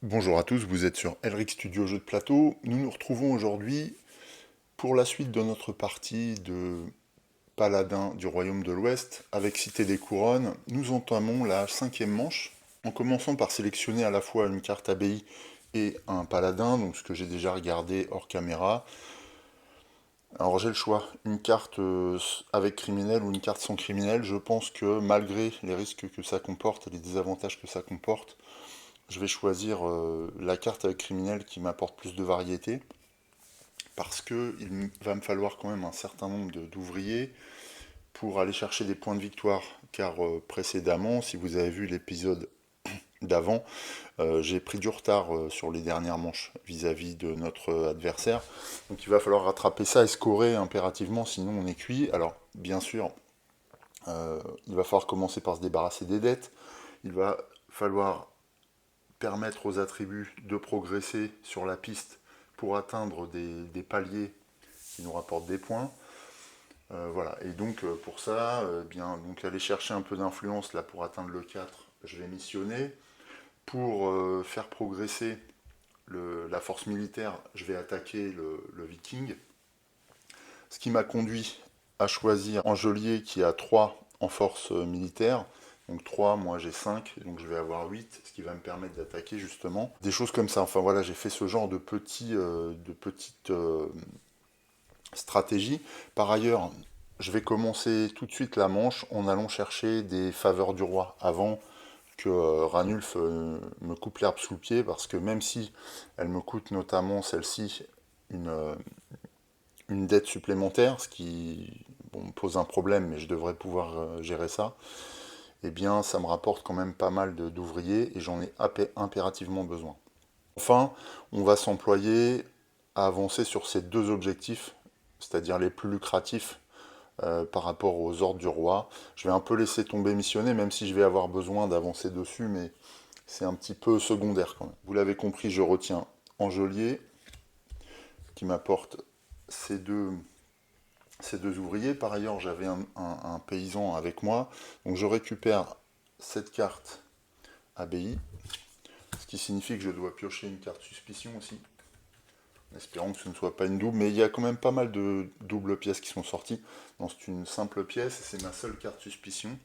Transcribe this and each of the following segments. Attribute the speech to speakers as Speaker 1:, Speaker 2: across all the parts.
Speaker 1: Bonjour à tous, vous êtes sur Elric Studio Jeux de plateau. Nous nous retrouvons aujourd'hui pour la suite de notre partie de Paladin du Royaume de l'Ouest avec Cité des Couronnes. Nous entamons la cinquième manche en commençant par sélectionner à la fois une carte abbaye et un paladin, donc ce que j'ai déjà regardé hors caméra. Alors j'ai le choix, une carte avec criminel ou une carte sans criminel. Je pense que malgré les risques que ça comporte et les désavantages que ça comporte, je vais choisir la carte avec criminel qui m'apporte plus de variété, parce que il va me falloir quand même un certain nombre d'ouvriers pour aller chercher des points de victoire, car précédemment, si vous avez vu l'épisode d'avant, j'ai pris du retard sur les dernières manches vis-à-vis de notre adversaire, donc il va falloir rattraper ça et scorer impérativement, sinon on est cuit. Alors bien sûr, il va falloir commencer par se débarrasser des dettes, il va falloir permettre aux attributs de progresser sur la piste pour atteindre des paliers qui nous rapportent des points. Voilà, et donc pour ça, bien, donc aller chercher un peu d'influence là pour atteindre le 4, je vais missionner. Pour faire progresser la force militaire, je vais attaquer le viking. Ce qui m'a conduit à choisir un geôlier qui a 3 en force militaire. Donc 3, moi j'ai 5, donc je vais avoir 8, ce qui va me permettre d'attaquer justement. Des choses comme ça, enfin voilà, j'ai fait ce genre de petites stratégies. Par ailleurs, je vais commencer tout de suite la manche en allant chercher des faveurs du roi avant que Ranulf me coupe l'herbe sous le pied, parce que même si elle me coûte notamment celle-ci une, euh, une dette supplémentaire, ce qui bon, me pose un problème, mais je devrais pouvoir gérer ça, eh bien ça me rapporte quand même pas mal d'ouvriers et j'en ai impérativement besoin. Enfin, on va s'employer à avancer sur ces deux objectifs, c'est-à-dire les plus lucratifs par rapport aux ordres du roi. Je vais un peu laisser tomber missionner, même si je vais avoir besoin d'avancer dessus, mais c'est un petit peu secondaire quand même. Vous l'avez compris, je retiens Angelier, qui m'apporte ces deux ouvriers. Par ailleurs, j'avais un paysan avec moi, donc je récupère cette carte abbaye, ce qui signifie que je dois piocher une carte suspicion aussi, en espérant que ce ne soit pas une double, mais il y a quand même pas mal de doubles pièces qui sont sorties. Donc c'est une simple pièce, c'est ma seule carte suspicion,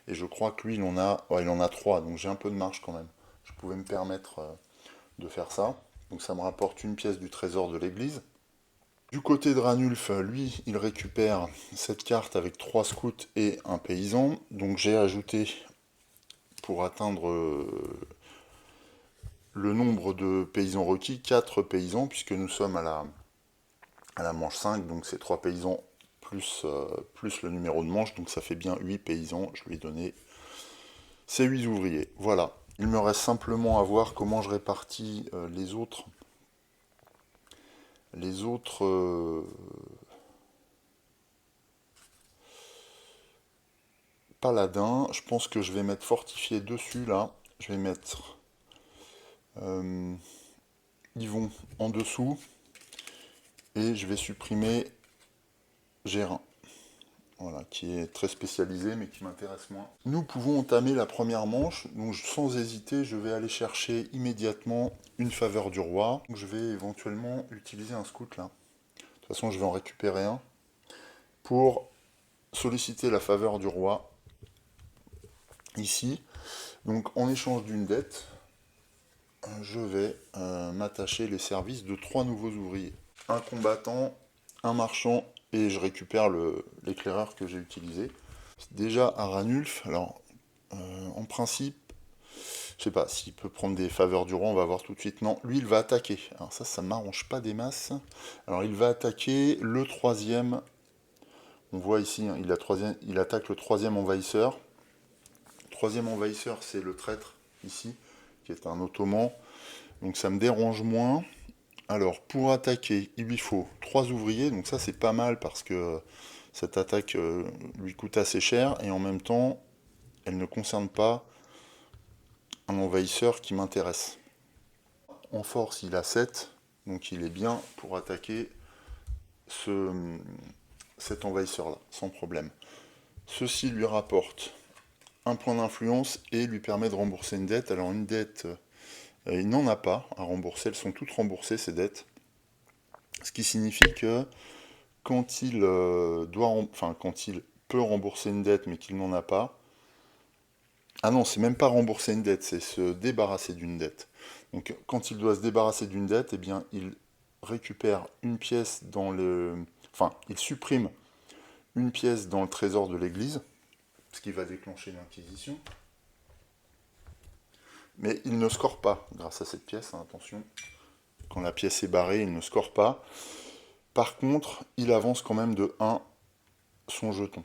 Speaker 1: et je crois que lui il en a 3, donc j'ai un peu de marge quand même. Je pouvais me permettre de faire ça. Donc ça me rapporte une pièce du trésor de l'église. Du côté de Ranulf, lui, il récupère cette carte avec 3 scouts et un paysan. Donc j'ai ajouté, pour atteindre le nombre de paysans requis, 4 paysans, puisque nous sommes à la manche 5, donc c'est 3 paysans plus le numéro de manche, donc ça fait bien 8 paysans. Je lui ai donné ces 8 ouvriers. Voilà. Il me reste simplement à voir comment je répartis les autres. Les autres paladins, je pense que je vais mettre fortifié dessus là. Je vais mettre euh, Yvon en dessous et je vais supprimer Gérin. Voilà, qui est très spécialisé mais qui m'intéresse moins. Nous pouvons entamer la première manche, donc sans hésiter, je vais aller chercher immédiatement une faveur du roi. Donc, je vais éventuellement utiliser un scout là. De toute façon, je vais en récupérer un pour solliciter la faveur du roi ici. Donc en échange d'une dette, je vais m'attacher les services de 3 nouveaux ouvriers. Un combattant, un marchand, et je récupère l'éclaireur que j'ai utilisé. Déjà à Ranulf, alors en principe, je sais pas s'il peut prendre des faveurs du roi, on va voir tout de suite. Non, lui il va attaquer. Alors ça m'arrange pas des masses. Alors il va attaquer le troisième. On voit ici, hein, il attaque le troisième envahisseur. Le troisième envahisseur, c'est le traître ici, qui est un ottoman. Donc ça me dérange moins. Alors, pour attaquer, il lui faut 3 ouvriers, donc ça c'est pas mal parce que cette attaque lui coûte assez cher, et en même temps, elle ne concerne pas un envahisseur qui m'intéresse. En force, il a 7, donc il est bien pour attaquer cet envahisseur-là, sans problème. Ceci lui rapporte un point d'influence et lui permet de rembourser une dette. Alors une dette Il n'en a pas à rembourser, elles sont toutes remboursées ces dettes. Ce qui signifie que quand il quand il peut rembourser une dette mais qu'il n'en a pas, ah non, c'est même pas rembourser une dette, c'est se débarrasser d'une dette. Donc quand il doit se débarrasser d'une dette, eh bien il récupère une pièce dans le... Enfin, il supprime une pièce dans le trésor de l'église, ce qui va déclencher l'inquisition. Mais il ne score pas grâce à cette pièce, hein, attention. Quand la pièce est barrée, il ne score pas. Par contre, il avance quand même de 1 son jeton.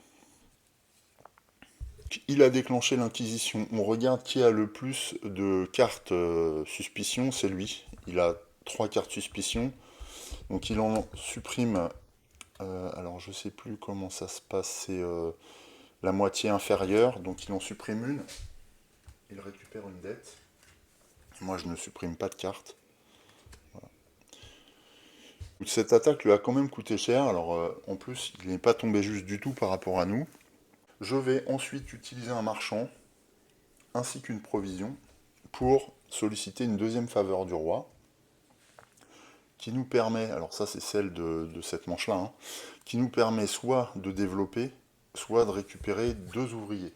Speaker 1: Il a déclenché l'inquisition. On regarde qui a le plus de cartes suspicion, c'est lui. Il a 3 cartes suspicion. Donc il en supprime... alors je sais plus comment ça se passe, c'est la moitié inférieure. Donc il en supprime une. Il récupère une dette. Moi je ne supprime pas de carte. Voilà. Cette attaque lui a quand même coûté cher. Alors en plus il n'est pas tombé juste du tout par rapport à nous. Je vais ensuite utiliser un marchand ainsi qu'une provision pour solliciter une deuxième faveur du roi qui nous permet, alors ça c'est celle de cette manche-là, hein, qui nous permet soit de développer, soit de récupérer 2 ouvriers.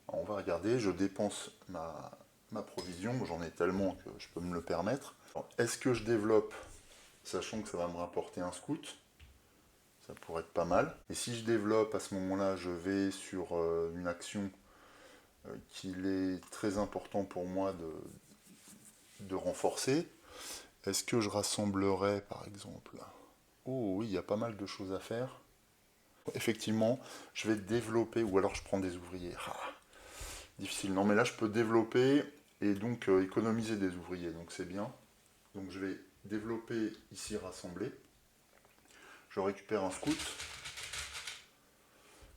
Speaker 1: Alors, on va regarder, je dépense ma provision, j'en ai tellement que je peux me le permettre. Est-ce que je développe, sachant que ça va me rapporter un scout? Ça pourrait être pas mal. Et si je développe, à ce moment-là, je vais sur une action qu'il est très important pour moi de renforcer. Est-ce que je rassemblerai, par exemple? Oh oui, il y a pas mal de choses à faire. Effectivement, je vais développer, ou alors je prends des ouvriers. Ah, difficile. Non, mais là, je peux développer et donc économiser des ouvriers, donc c'est bien. Donc je vais développer ici, rassembler. Je récupère un scout.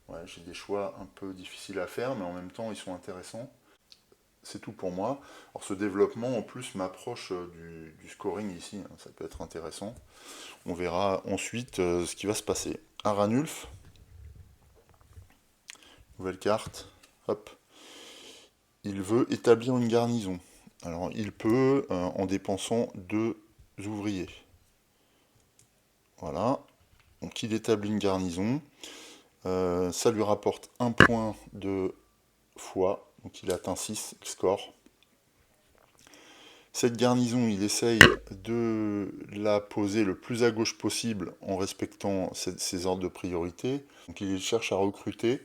Speaker 1: Ouais, j'ai des choix un peu difficiles à faire, mais en même temps, ils sont intéressants. C'est tout pour moi. Alors ce développement, en plus, m'approche du scoring ici. Hein, ça peut être intéressant. On verra ensuite ce qui va se passer. Aranulf. Nouvelle carte. Hop. Il veut établir une garnison. Alors il peut en dépensant 2 ouvriers. Voilà. Donc il établit une garnison. Ça lui rapporte 1 point de foi. Donc il atteint 6 score. Cette garnison, il essaye de la poser le plus à gauche possible en respectant ses ordres de priorité. Donc il cherche à recruter.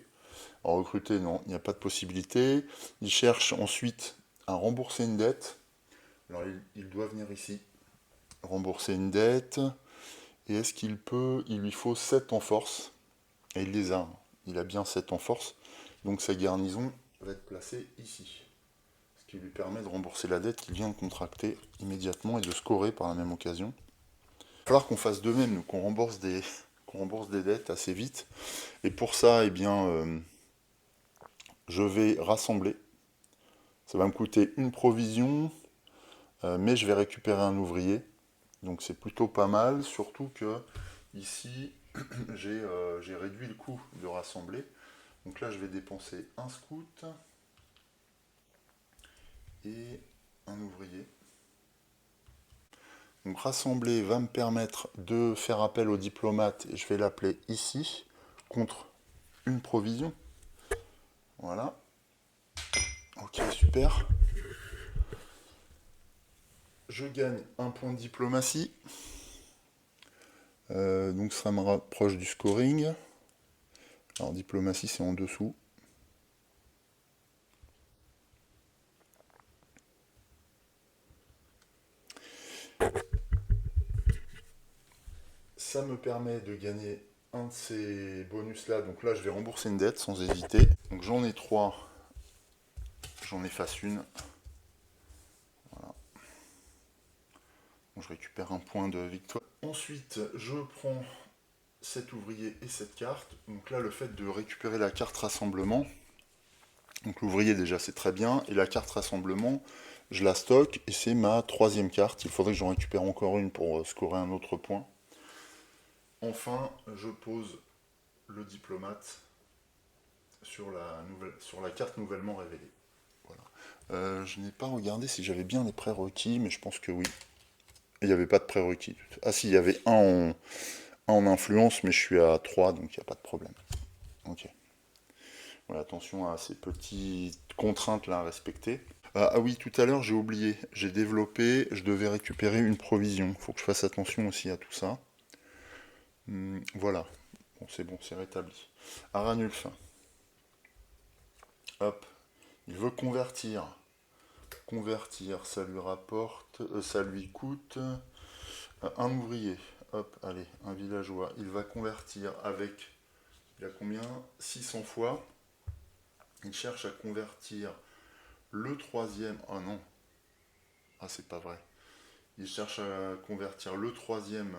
Speaker 1: En recruter, non, il n'y a pas de possibilité. Il cherche ensuite à rembourser une dette. Alors il doit venir ici, rembourser une dette. Et est-ce qu'il peut? Il lui faut 7 en force. Et il les a. Il a bien 7 en force. Donc sa garnison va être placée ici. Ce qui lui permet de rembourser la dette qu'il vient de contracter immédiatement et de scorer par la même occasion. Il va falloir qu'on fasse de même, qu'on rembourse des dettes assez vite. Et pour ça, eh bien, je vais rassembler. Ça va me coûter une provision, mais je vais récupérer un ouvrier. Donc c'est plutôt pas mal, surtout que ici, j'ai réduit le coût de rassembler. Donc là, je vais dépenser un scout et un ouvrier. Donc rassembler va me permettre de faire appel au diplomate, et je vais l'appeler ici, contre une provision. Voilà. Ok, super. Je gagne un point de diplomatie. Donc ça me rapproche du scoring. Alors diplomatie c'est en dessous. Ça me permet de gagner un de ces bonus là. Donc là je vais rembourser une dette sans hésiter. Donc j'en ai 3. J'en efface une. Voilà. Donc je récupère un point de victoire. Ensuite je prends cet ouvrier et cette carte. Donc là le fait de récupérer la carte rassemblement. Donc l'ouvrier déjà c'est très bien. Et la carte rassemblement, je la stocke et c'est ma 3e carte. Il faudrait que j'en récupère encore une pour scorer un autre point. Enfin, je pose le diplomate sur la carte nouvellement révélée. Voilà. Je n'ai pas regardé si j'avais bien les prérequis, mais je pense que oui. Il n'y avait pas de prérequis. Ah si, il y avait un en influence, mais je suis à 3, donc il n'y a pas de problème. Ok. Voilà, attention à ces petites contraintes là à respecter. Ah oui, tout à l'heure j'ai oublié. J'ai développé, je devais récupérer une provision. Il faut que je fasse attention aussi à tout ça. Voilà. Bon, c'est rétabli. Aranulf. Hop. Il veut convertir. Convertir, ça lui rapporte, ça lui coûte un ouvrier. Hop, allez, un villageois. Il va convertir avec, il a combien? 600 fois. Il cherche à convertir le troisième. Oh non, ah c'est pas vrai. Il cherche à convertir le troisième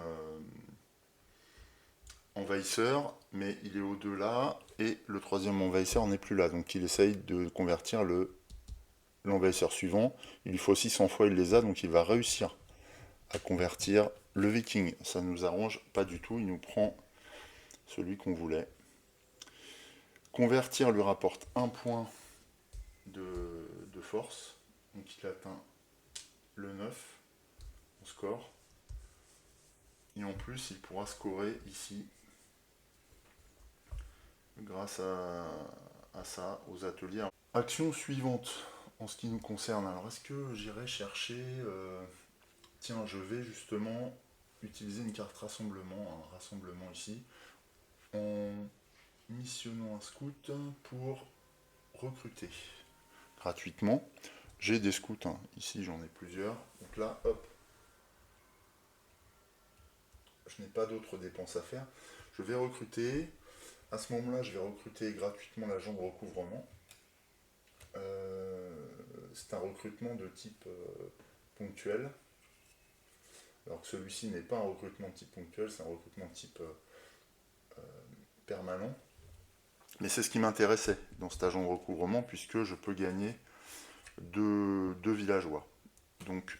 Speaker 1: envahisseur, mais il est au-delà, et le troisième envahisseur n'est plus là. Donc il essaye de convertir l'envahisseur suivant. Il lui faut 600 fois, il les a, donc il va réussir à convertir le viking. Ça ne nous arrange pas du tout, il nous prend celui qu'on voulait. Convertir lui rapporte un point de force, donc il atteint le 9 en score. Et en plus, il pourra scorer ici grâce à ça, aux ateliers. Action suivante en ce qui nous concerne. Alors, est-ce que j'irai chercher... tiens, je vais justement utiliser une carte rassemblement, un rassemblement ici, en missionnant un scout pour recruter gratuitement. J'ai des scouts, hein. Ici j'en ai plusieurs. Donc là, hop, je n'ai pas d'autres dépenses à faire. Je vais recruter. À ce moment-là, je vais recruter gratuitement l'agent de recouvrement. C'est un recrutement de type ponctuel. Alors que celui-ci n'est pas un recrutement de type ponctuel, c'est un recrutement de type permanent. Mais c'est ce qui m'intéressait dans cet agent de recouvrement, puisque je peux gagner deux villageois. Donc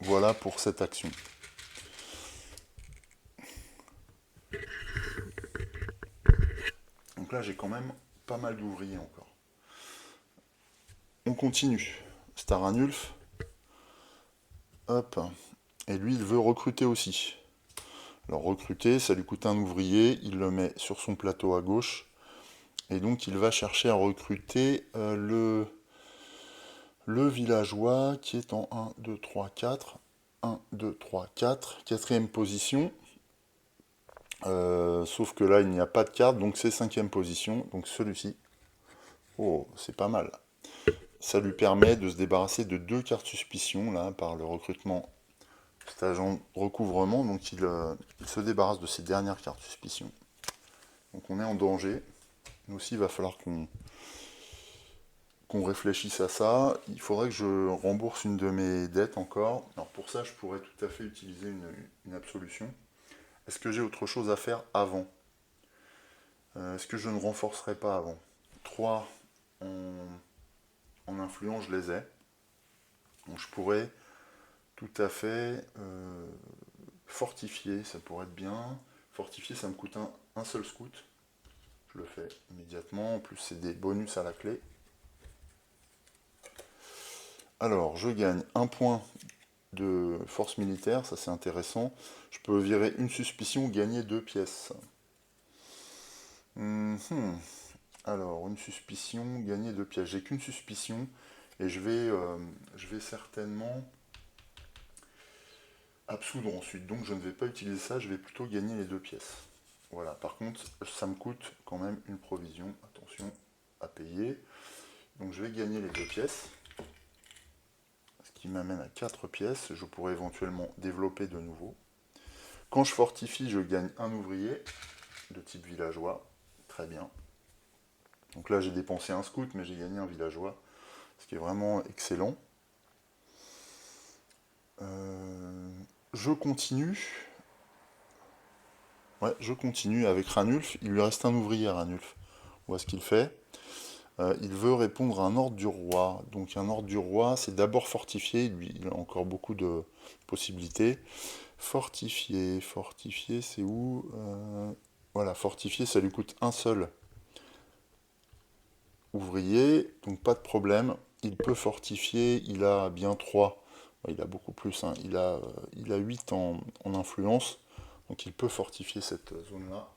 Speaker 1: voilà pour cette action. Donc là, j'ai quand même pas mal d'ouvriers encore. On continue. Staranulf. Hop. Et lui, il veut recruter aussi. Alors recruter, ça lui coûte un ouvrier. Il le met sur son plateau à gauche. Et donc, il va chercher à recruter le villageois qui est en 1, 2, 3, 4. 1, 2, 3, 4. Quatrième position. Sauf que là, il n'y a pas de carte, donc c'est cinquième position. Donc celui-ci. Oh, c'est pas mal. Ça lui permet de se débarrasser de 2 cartes suspicion, là, par le recrutement. Cet agent recouvrement, donc il se débarrasse de ses dernières cartes suspicion. Donc on est en danger. Nous aussi, il va falloir qu'on réfléchisse à ça. Il faudrait que je rembourse une de mes dettes encore. Alors pour ça, je pourrais tout à fait utiliser une absolution. Est-ce que j'ai autre chose à faire avant? Est-ce que je ne renforcerai pas avant? 3 en influence, je les ai. Donc je pourrais tout à fait fortifier, ça pourrait être bien. Fortifier, ça me coûte un seul scout. Je le fais immédiatement. En plus, c'est des bonus à la clé. Alors, je gagne un point de force militaire, ça c'est intéressant. Je peux virer une suspicion, gagner 2 pièces. Alors, une suspicion, gagner 2 pièces. J'ai qu'une suspicion et je vais certainement absoudre ensuite. Donc, je ne vais pas utiliser ça, je vais plutôt gagner les 2 pièces. Voilà, par contre, ça me coûte quand même une provision. Attention à payer. Donc, je vais gagner les 2 pièces. Ce qui m'amène à 4 pièces. Je pourrais éventuellement développer de nouveau. Quand je fortifie, je gagne un ouvrier de type villageois. Très bien. Donc là, j'ai dépensé un scout, mais j'ai gagné un villageois. Ce qui est vraiment excellent. Je continue. Ouais, je continue avec Ranulf. Il lui reste un ouvrier à Ranulf. On voit ce qu'il fait. Il veut répondre à un ordre du roi. Donc un ordre du roi, c'est d'abord fortifier. Lui, il a encore beaucoup de possibilités. Fortifier, fortifier, c'est où Voilà, fortifier, ça lui coûte un seul ouvrier, donc pas de problème. Il peut fortifier, il a bien 3. Il a beaucoup plus, hein. Il a 8 en influence, donc il peut fortifier cette zone-là.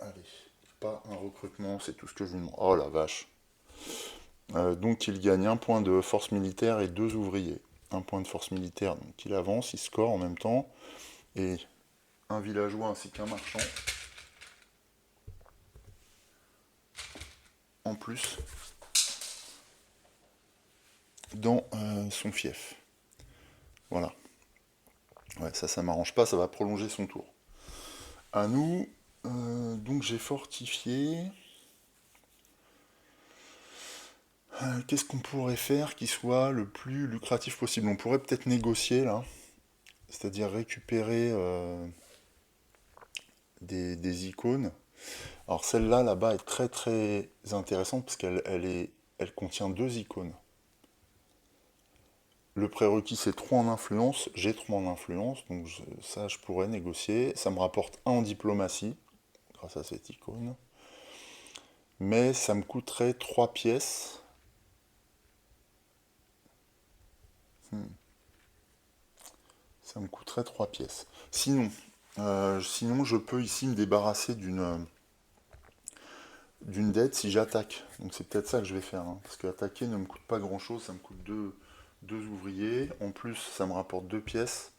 Speaker 1: Allez, pas un recrutement, c'est tout ce que je lui demande. Oh la vache. Donc il gagne un point de force militaire et 2 ouvriers. Un point de force militaire, donc il avance, il score en même temps. Et un villageois ainsi qu'un marchand. En plus, dans son fief. Voilà. Ouais, ça m'arrange pas, ça va prolonger son tour. À nous, donc j'ai fortifié. Qu'est-ce qu'on pourrait faire qui soit le plus lucratif possible? On pourrait peut-être négocier là, c'est-à-dire récupérer des icônes. Alors celle-là, là-bas, est très très intéressante parce elle contient 2 icônes. Le prérequis c'est 3 en influence, j'ai 3 en influence, donc ça je pourrais négocier. Ça me rapporte 1 en diplomatie, grâce à cette icône. Mais ça me coûterait 3 pièces. Ça me coûterait 3 pièces. Sinon, je peux ici me débarrasser d'une dette si j'attaque. Donc c'est peut-être ça que je vais faire, hein, parce qu'attaquer ne me coûte pas grand-chose, ça me coûte 2 ouvriers. En plus, ça me rapporte 2 pièces.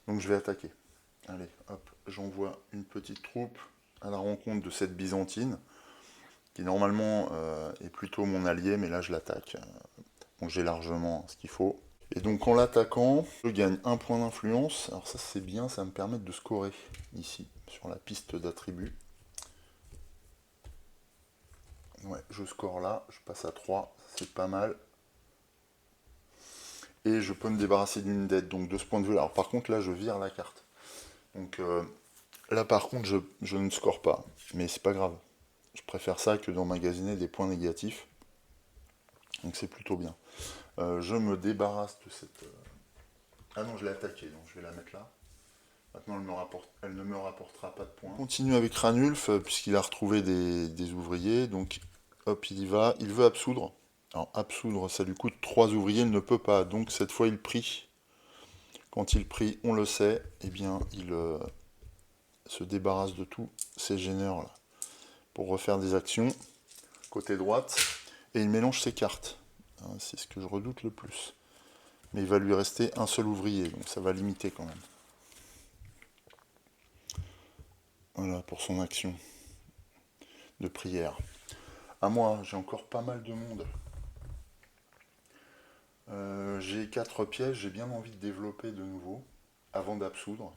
Speaker 1: Donc je vais attaquer. Allez, hop, j'envoie une petite troupe à la rencontre de cette Byzantine, qui normalement est plutôt mon allié, mais là je l'attaque. Donc j'ai largement ce qu'il faut. Et donc en l'attaquant, je gagne un point d'influence. Alors ça c'est bien, ça me permet de scorer ici, sur la piste d'attributs. Ouais, je score là, je passe à 3, c'est pas mal. Et je peux me débarrasser d'une dette, donc de ce point de vue. Alors par contre là je vire la carte. Donc là par contre je ne score pas, mais c'est pas grave. Je préfère ça que d'emmagasiner des points négatifs. Donc c'est plutôt bien. Je me débarrasse de cette... Ah non, je l'ai attaqué, donc je vais la mettre là. Maintenant, elle ne me rapportera pas de points. On continue avec Ranulf, puisqu'il a retrouvé des ouvriers. Donc, hop, il y va. Il veut absoudre. Alors, absoudre, ça lui coûte 3 ouvriers, il ne peut pas. Donc, cette fois, il prie. Quand il prie, on le sait, eh bien, il se débarrasse de tous ces gêneurs là pour refaire des actions. Côté droite. Et il mélange ses cartes. Hein, c'est ce que je redoute le plus. Mais il va lui rester un seul ouvrier, donc ça va limiter quand même. Voilà pour son action de prière. À moi, j'ai encore pas mal de monde. J'ai 4 pièges, j'ai bien envie de développer de nouveau, avant d'absoudre.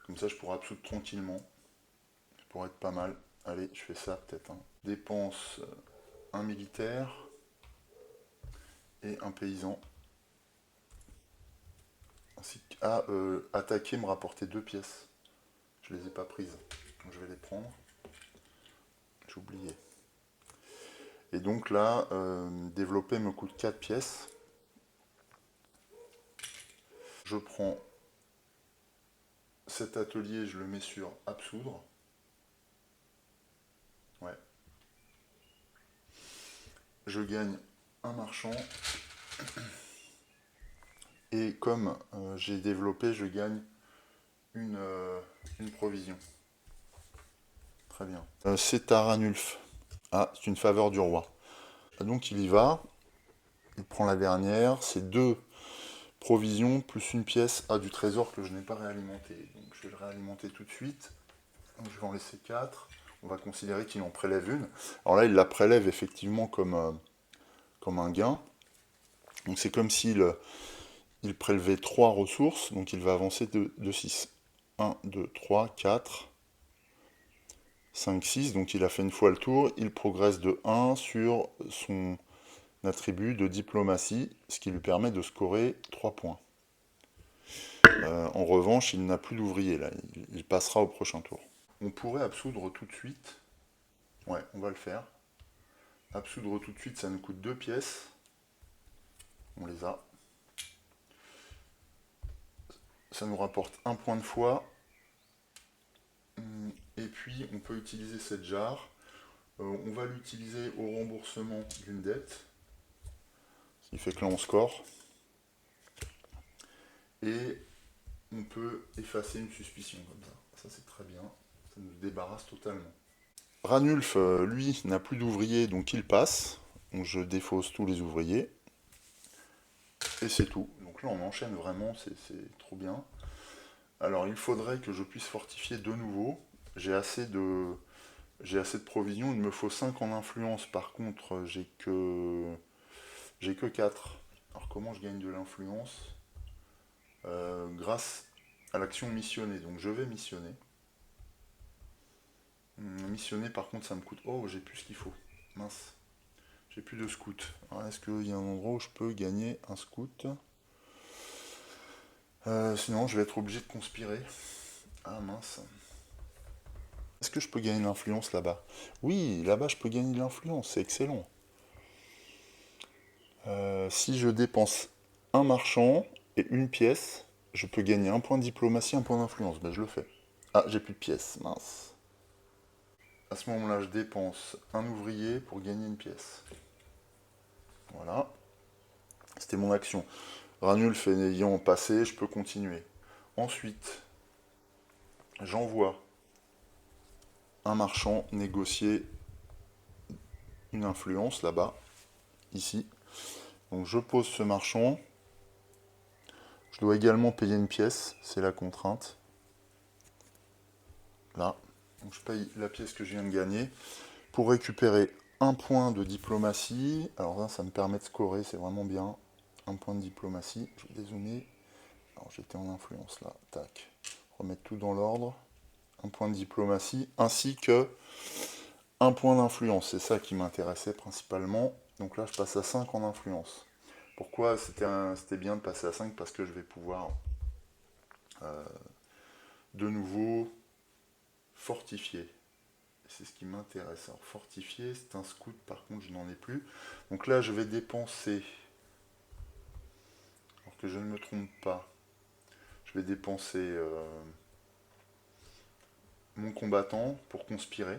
Speaker 1: Comme ça, je pourrais absoudre tranquillement. Ça pourrait être pas mal. Allez, je fais ça peut-être. Hein. Dépense un militaire et un paysan. Ainsi qu'à attaquer, me rapporter 2 pièces. Je les ai pas prises. Donc je vais les prendre. J'ai oublié. Et donc là, développer me coûte 4 pièces. Je prends cet atelier, je le mets sur absoudre. Ouais. Je gagne un marchand. Et comme j'ai développé, je gagne une provision. Très bien. C'est à Ranulf. Ah, c'est une faveur du roi. Donc il y va. Il prend la dernière. C'est 2 provisions plus une pièce du trésor que je n'ai pas réalimenté. Donc je vais le réalimenter tout de suite. Donc, je vais en laisser 4. On va considérer qu'il en prélève une. Alors là, il la prélève effectivement comme un gain. Donc c'est comme s'il il prélevait 3 ressources. Donc il va avancer de 6. 1, 2, 3, 4, 5, 6. Donc il a fait une fois le tour. Il progresse de 1 sur son attribut de diplomatie, ce qui lui permet de scorer 3 points. En revanche, il n'a plus d'ouvrier là. Il passera au prochain tour. On pourrait absoudre tout de suite. Ouais, on va le faire. Absoudre tout de suite, ça nous coûte 2 pièces. On les a. Ça nous rapporte un point de foi. Et puis, on peut utiliser cette jarre On va l'utiliser au remboursement d'une dette, ce qui fait que là on score. Et on peut effacer une suspicion comme ça. Ça c'est très bien, ça nous débarrasse totalement. Ranulf, lui, n'a plus d'ouvriers, donc il passe. Donc je défausse tous les ouvriers. Et c'est tout. Donc là on enchaîne vraiment, c'est trop bien. Alors il faudrait que je puisse fortifier de nouveau. J'ai assez de provisions, il me faut 5 en influence, par contre j'ai que 4. Alors comment je gagne de l'influence? Grâce à l'action missionner. Donc je vais missionner. Missionner par contre ça me coûte. Oh, j'ai plus ce qu'il faut. Mince. J'ai plus de scout. Est-ce qu'il y a un endroit où je peux gagner un scout? Sinon je vais être obligé de conspirer. Ah mince. Est-ce que je peux gagner de l'influence là-bas? Oui, là-bas je peux gagner de l'influence, c'est excellent. Si je dépense un marchand et une pièce, je peux gagner un point de diplomatie, un point d'influence. Ben je le fais. Ah, j'ai plus de pièces, mince. À ce moment-là, je dépense un ouvrier pour gagner une pièce. Voilà. C'était mon action. Ranulf ayant passé, je peux continuer. Ensuite, j'envoie un marchand négocier une influence là-bas, ici. Donc je pose ce marchand. Je dois également payer une pièce, c'est la contrainte. Là. Donc je paye la pièce que je viens de gagner. Pour récupérer un point de diplomatie, alors là ça me permet de scorer, c'est vraiment bien. Un point de diplomatie, je vais dézoomer. Alors j'étais en influence là, tac. Remettre tout dans l'ordre. Un point de diplomatie, ainsi que un point d'influence. C'est ça qui m'intéressait principalement. Donc là je passe à 5 en influence. Pourquoi c'était bien de passer à 5? Parce que je vais pouvoir de nouveau fortifier. C'est ce qui m'intéresse. Alors fortifier, c'est un scout, par contre je n'en ai plus. Donc là je vais dépenser, alors que je ne me trompe pas, je vais dépenser mon combattant pour conspirer,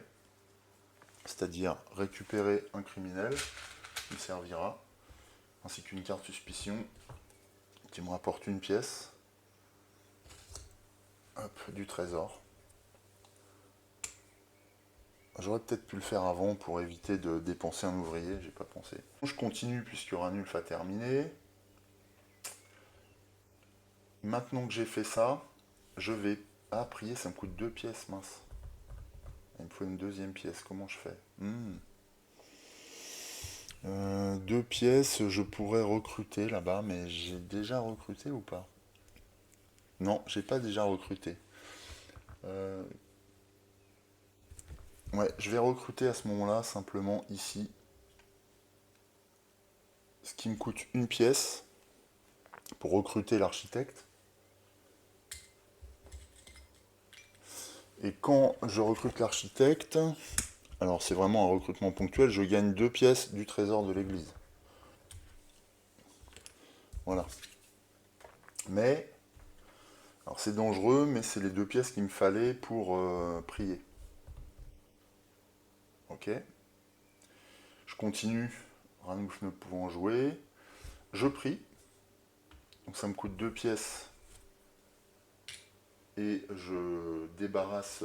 Speaker 1: c'est-à-dire récupérer un criminel, qui me servira, ainsi qu'une carte suspicion, qui me rapporte une pièce, hop, du trésor. J'aurais peut-être pu le faire avant pour éviter de dépenser un ouvrier, j'ai pas pensé. Je continue puisque Ranulf a terminé. Maintenant que j'ai fait ça, je vais... Ah, prier, ça me coûte 2 pièces, mince. Il me faut une deuxième pièce, comment je fais? 2 pièces, je pourrais recruter là-bas, mais j'ai déjà recruté ou pas? Non, j'ai pas déjà recruté. Euh, ouais, je vais recruter à ce moment-là, simplement ici. Ce qui me coûte une pièce pour recruter l'architecte. Et quand je recrute l'architecte, alors c'est vraiment un recrutement ponctuel, je gagne 2 pièces du trésor de l'église. Voilà. Mais, alors c'est dangereux, mais c'est les 2 pièces qu'il me fallait pour prier. Ok. Je continue, Ranulf ne pouvant jouer. Je prie. Donc ça me coûte 2 pièces. Et je débarrasse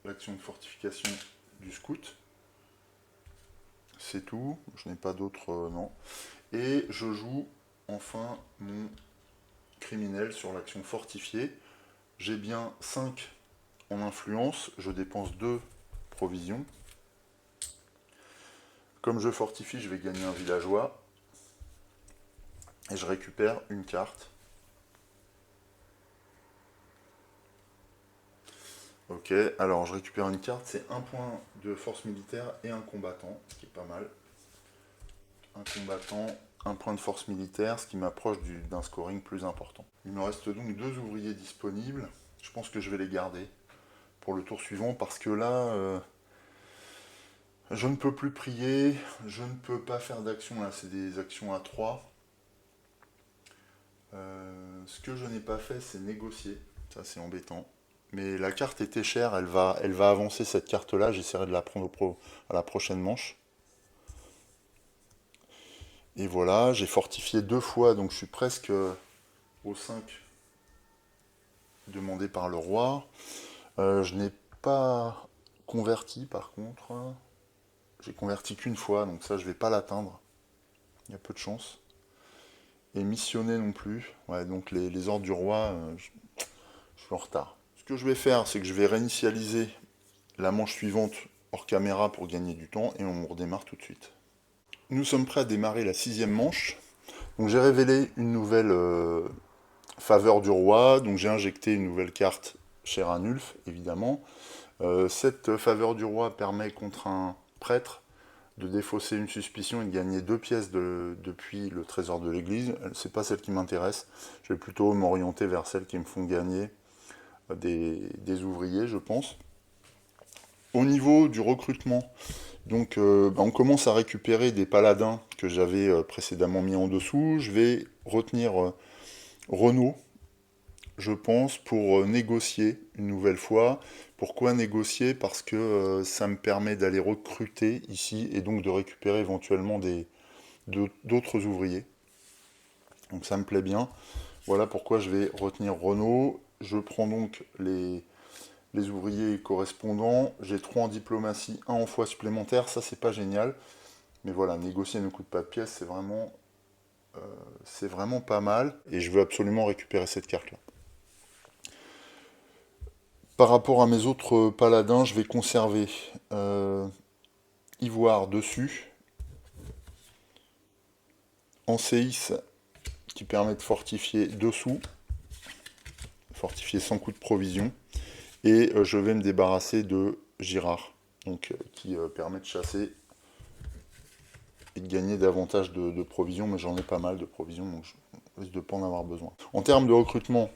Speaker 1: l'action de fortification du scout. C'est tout. Je n'ai pas d'autres... non. Et je joue enfin mon criminel sur l'action fortifiée. J'ai bien 5 en influence. Je dépense 2 provisions. Comme je fortifie, je vais gagner un villageois. Et je récupère une carte. Ok, alors je récupère une carte, c'est un point de force militaire et un combattant, ce qui est pas mal. Un combattant, un point de force militaire, ce qui m'approche d'un scoring plus important. Il me reste donc 2 ouvriers disponibles. Je pense que je vais les garder pour le tour suivant parce que là, je ne peux plus prier, je ne peux pas faire d'action là, c'est des actions à 3. Ce que je n'ai pas fait, c'est négocier. Ça, c'est embêtant. Mais la carte était chère, elle va avancer cette carte-là, j'essaierai de la prendre à la prochaine manche. Et voilà, j'ai fortifié 2 fois, donc je suis presque au 5 demandé par le roi. Je n'ai pas converti par contre. J'ai converti qu'une fois, donc ça je vais pas l'atteindre. Il y a peu de chance. Et missionné non plus. Ouais, donc les ordres du roi, je suis en retard. Ce que je vais faire, c'est que je vais réinitialiser la manche suivante hors caméra pour gagner du temps et on redémarre tout de suite. Nous sommes prêts à démarrer la 6e manche. Donc j'ai révélé une nouvelle faveur du roi, donc j'ai injecté une nouvelle carte chez Ranulf, évidemment. Cette faveur du roi permet contre un prêtre de défausser une suspicion et de gagner 2 pièces depuis le trésor de l'église. C'est pas celle qui m'intéresse. Je vais plutôt m'orienter vers celles qui me font gagner des ouvriers, je pense. Au niveau du recrutement, donc on commence à récupérer des paladins que j'avais précédemment mis en dessous. Je vais retenir Renaud, je pense, pour négocier une nouvelle fois. Pourquoi négocier? Parce que ça me permet d'aller recruter ici et donc de récupérer éventuellement d'autres ouvriers. Donc ça me plaît bien. Voilà pourquoi je vais retenir Renaud. Je prends donc les ouvriers correspondants. J'ai 3 en diplomatie, 1 en foi supplémentaire. Ça, c'est pas génial. Mais voilà, négocier ne coûte pas de pièces, c'est vraiment pas mal. Et je veux absolument récupérer cette carte-là. Par rapport à mes autres paladins, je vais conserver Ivoire dessus, Anséis qui permet de fortifier dessous, fortifier sans coût de provision, et je vais me débarrasser de Girard, donc, qui permet de chasser et de gagner davantage de provisions, mais j'en ai pas mal de provisions, donc je risque de ne pas en avoir besoin. En termes de recrutement,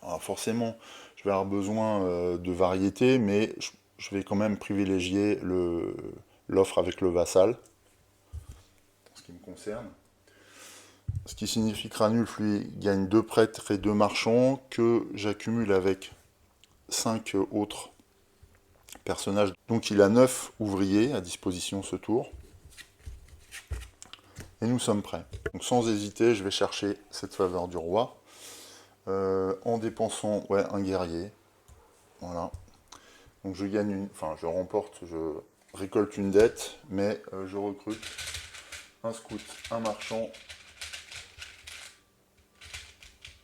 Speaker 1: alors forcément, je vais avoir besoin de variété, mais je vais quand même privilégier l'offre avec le vassal, en ce qui me concerne. Ce qui signifie que Ranulf, lui, gagne 2 prêtres et 2 marchands, que j'accumule avec 5 autres personnages. Donc il a 9 ouvriers à disposition ce tour. Et nous sommes prêts. Donc sans hésiter, je vais chercher cette faveur du roi. En dépensant un guerrier. Voilà. Donc je gagne je remporte, je récolte une dette, mais je recrute un scout, un marchand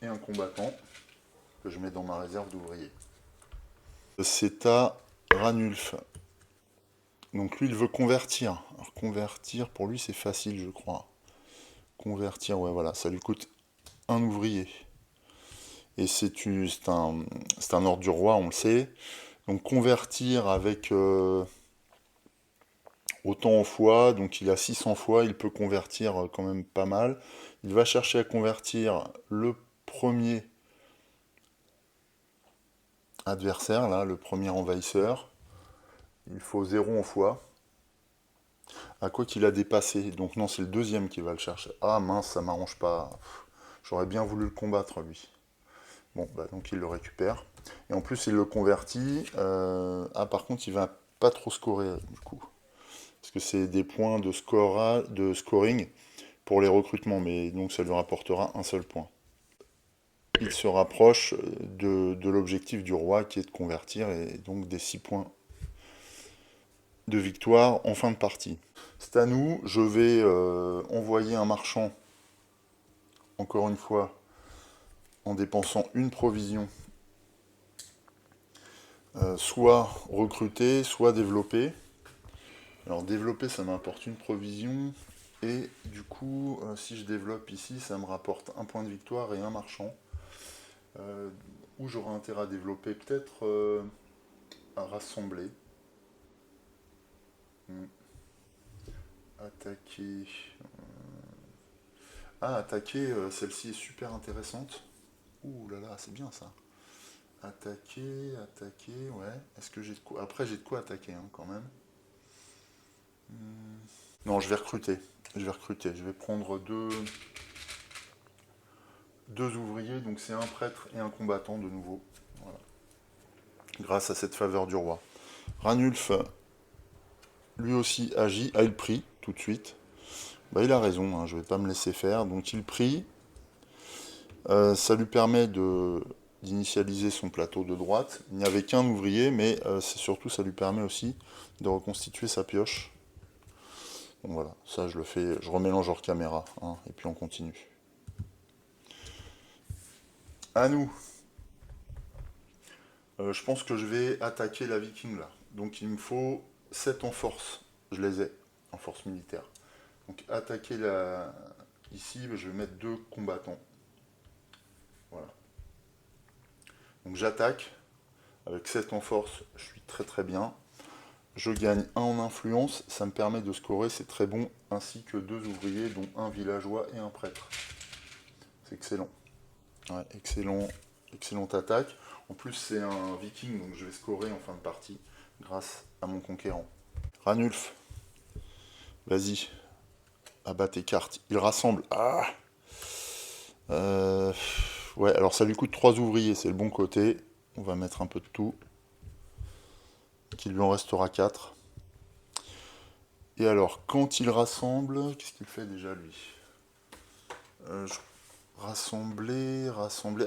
Speaker 1: et un combattant que je mets dans ma réserve d'ouvriers. C'est à Ranulf. Donc lui, il veut convertir. Alors convertir, pour lui, c'est facile, je crois. Convertir, ouais, voilà, ça lui coûte un ouvrier. Et c'est un ordre du roi, on le sait. Donc convertir avec autant en foi, donc il a 600 fois, il peut convertir quand même pas mal. Il va chercher à convertir le premier adversaire, là, le premier envahisseur. Il faut 0 en foi. À quoi qu'il a dépassé. Donc non, c'est le deuxième qui va le chercher. Ah mince, ça m'arrange pas. J'aurais bien voulu le combattre, lui. Bon, bah donc il le récupère. Et en plus, il le convertit. Ah, par contre, il va pas trop scorer, du coup. Parce que c'est des points de scoring pour les recrutements. Mais donc, ça lui rapportera un seul point. Il se rapproche de l'objectif du roi, qui est de convertir, et donc des 6 points de victoire en fin de partie. C'est à nous, je vais envoyer un marchand, encore une fois, en dépensant une provision, soit recruter, soit développer. Alors développer, ça m'apporte une provision, et du coup, si je développe ici, ça me rapporte un point de victoire et un marchand. Où j'aurai intérêt à développer, peut-être à rassembler. Attaquer. Ah, attaquer, celle-ci est super intéressante. Ouh là là, c'est bien ça. Attaquer, ouais. Est-ce que j'ai de quoi... Après, j'ai de quoi attaquer, hein, quand même. Non, je vais recruter. Je vais prendre deux ouvriers, donc c'est un prêtre et un combattant de nouveau. Voilà. grâce à cette faveur du roi. Ranulf, lui aussi, agit. Ah, il prie, tout de suite. Bah, il a raison, hein, je ne vais pas me laisser faire. Donc il prie. Ça lui permet d'initialiser son plateau de droite. Il n'y avait qu'un ouvrier, mais c'est surtout, ça lui permet aussi de reconstituer sa pioche. Donc voilà, ça je le fais, je remélange hors caméra, hein, et puis on continue. À nous. Je pense que je vais attaquer la Viking là. Donc il me faut 7 en force. Je les ai, en force militaire. Donc attaquer la... Ici, je vais mettre 2 combattants. Voilà. Donc j'attaque. Avec 7 en force, je suis très très bien. Je gagne 1 en influence. Ça me permet de scorer, c'est très bon. Ainsi que 2 ouvriers, dont un villageois et un prêtre. C'est excellent. Ouais, excellent, excellente attaque. En plus, c'est un viking, donc je vais scorer en fin de partie grâce à mon conquérant. Ranulf, vas-y, abat tes cartes. Il rassemble. Ah ouais, alors ça lui coûte 3 ouvriers, c'est le bon côté. On va mettre un peu de tout. Qu'il lui en restera 4. Et alors, quand il rassemble, qu'est-ce qu'il fait déjà lui Rassembler.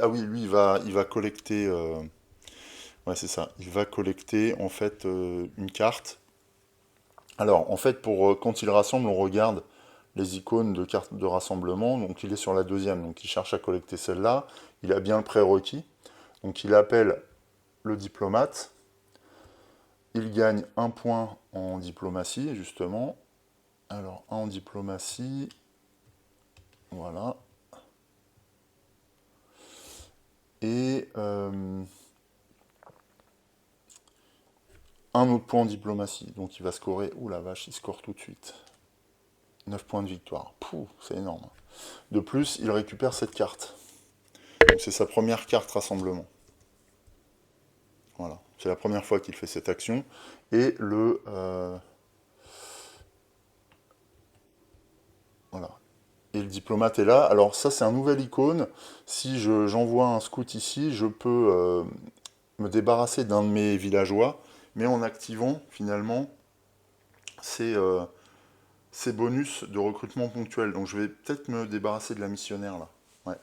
Speaker 1: Ah oui, lui, il va collecter. Ouais, c'est ça. Il va collecter en fait une carte. Alors, en fait, quand il rassemble, on regarde les icônes de cartes de rassemblement. Donc, il est sur la deuxième. Donc, il cherche à collecter celle-là. Il a bien le prérequis. Donc, il appelle le diplomate. Il gagne 1 point en diplomatie, justement. Alors, 1 en diplomatie. Voilà. Et un autre point en diplomatie. Donc, il va scorer. Ouh la vache, il score tout de suite. 9 points de victoire. Pouh, c'est énorme. De plus, il récupère cette carte. Donc c'est sa première carte rassemblement. Voilà. C'est la première fois qu'il fait cette action. Et voilà. Et le diplomate est là. Alors ça, c'est un nouvel icône. Si j'envoie un scout ici, je peux me débarrasser d'un de mes villageois, mais en activant, finalement, ces bonus de recrutement ponctuel. Donc je vais peut-être me débarrasser de la missionnaire, là. Ouais.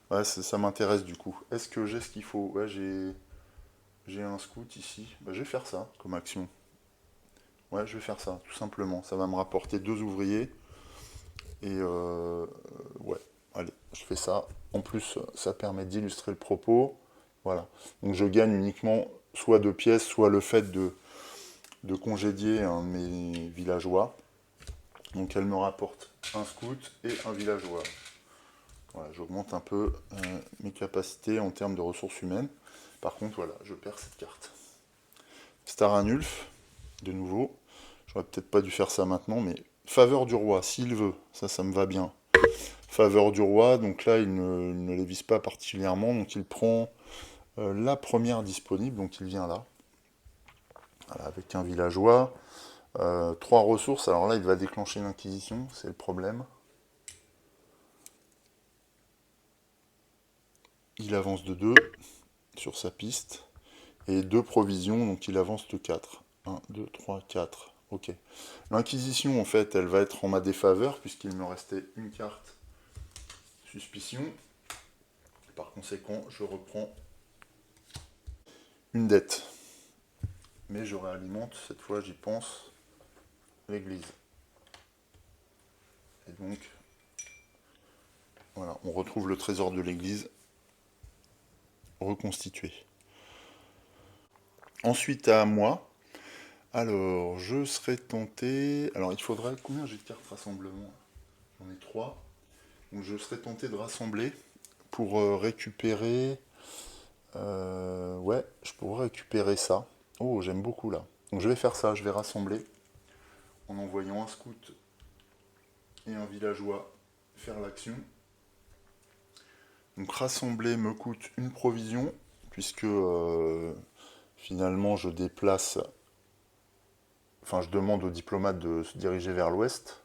Speaker 1: Ouais, ça m'intéresse du coup. Est-ce que j'ai ce qu'il faut? Ouais, j'ai un scout ici. Bah, je vais faire ça comme action. Ouais, je vais faire ça, tout simplement. Ça va me rapporter 2 ouvriers. Et ouais, allez, je fais ça. En plus, ça permet d'illustrer le propos. Voilà. Donc je gagne uniquement soit 2 pièces, soit le fait de congédier un de mes villageois. Donc elle me rapporte un scout et un villageois. Voilà, j'augmente un peu mes capacités en termes de ressources humaines. Par contre, voilà, je perds cette carte. Staranulf, de nouveau. J'aurais peut-être pas dû faire ça maintenant, mais faveur du roi, s'il veut. Ça me va bien. Faveur du roi, donc là, il ne les vise pas particulièrement, donc il prend la première disponible, donc il vient là. Voilà, avec un villageois. 3 ressources, alors là, il va déclencher l'inquisition, c'est le problème. Il avance de 2 sur sa piste. Et 2 provisions, donc il avance de 4. 1, 2, 3, 4. Ok. L'inquisition, en fait, elle va être en ma défaveur, puisqu'il me restait une carte suspicion. Par conséquent, je reprends une dette. Mais je réalimente, cette fois j'y pense, l'église. Et donc, voilà, on retrouve le trésor de l'église reconstitué. Ensuite à moi. Alors, je serais tenté... Alors, il faudrait... Combien j'ai de cartes rassemblement? J'en ai 3. Donc, je serais tenté de rassembler pour récupérer... ouais, je pourrais récupérer ça. Oh, j'aime beaucoup là. Donc, je vais faire ça. Je vais rassembler en envoyant un scout et un villageois faire l'action. Donc, rassembler me coûte une provision, puisque finalement, je déplace... Enfin, je demande au diplomate de se diriger vers l'ouest.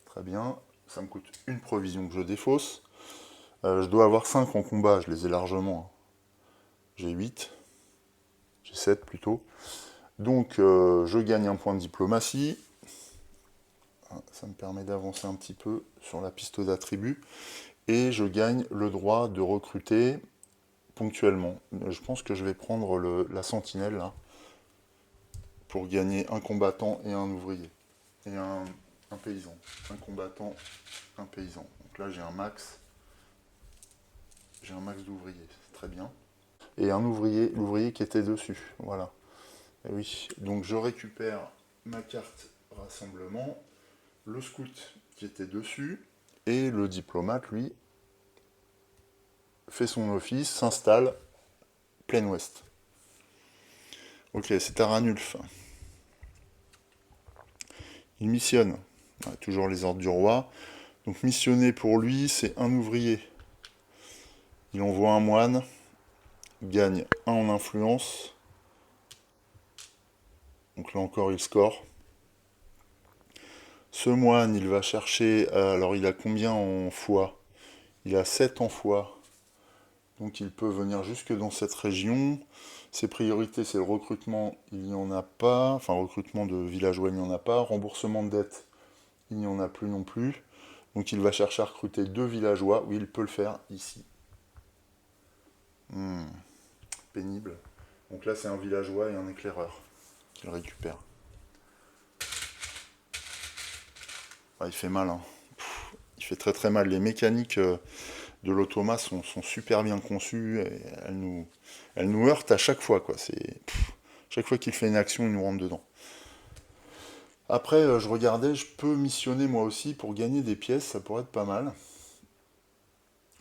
Speaker 1: Très bien. Ça me coûte une provision que je défausse. Je dois avoir 5 en combat, je les ai largement. J'ai 8. J'ai 7 plutôt. Donc je gagne un point de diplomatie. Ça me permet d'avancer un petit peu sur la piste d'attributs. Et je gagne le droit de recruter ponctuellement. Je pense que je vais prendre la sentinelle là, pour gagner un combattant et un ouvrier. Et un paysan. Un combattant, un paysan. Donc là j'ai un max. J'ai un max d'ouvriers. C'est très bien. Et un ouvrier, l'ouvrier qui était dessus. Voilà. Et oui. Donc je récupère ma carte rassemblement, le scout qui était dessus, et le diplomate, lui, fait son office, s'installe, plein ouest. Ok, c'est Aranulf. Il missionne. Ouais, toujours les ordres du roi. Donc missionner pour lui, c'est un ouvrier. Il envoie un moine, il gagne un en influence. Donc là encore, il score. Ce moine, il va chercher... alors il a combien en foi? Il a 7 en foi. Donc il peut venir jusque dans cette région. Ses priorités, c'est le recrutement, il n'y en a pas. Enfin, recrutement de villageois, il n'y en a pas. Remboursement de dette, il n'y en a plus non plus. Donc il va chercher à recruter 2 villageois. Oui, il peut le faire ici. Pénible. Donc là, c'est un villageois et un éclaireur qu'il récupère. Ah, il fait mal, hein. Il fait très très mal. Les mécaniques de l'automa sont super bien conçues. Et elles nous heurtent à chaque fois, quoi. Chaque fois qu'il fait une action, il nous rentre dedans. Après, je regardais, je peux missionner moi aussi pour gagner des pièces, ça pourrait être pas mal.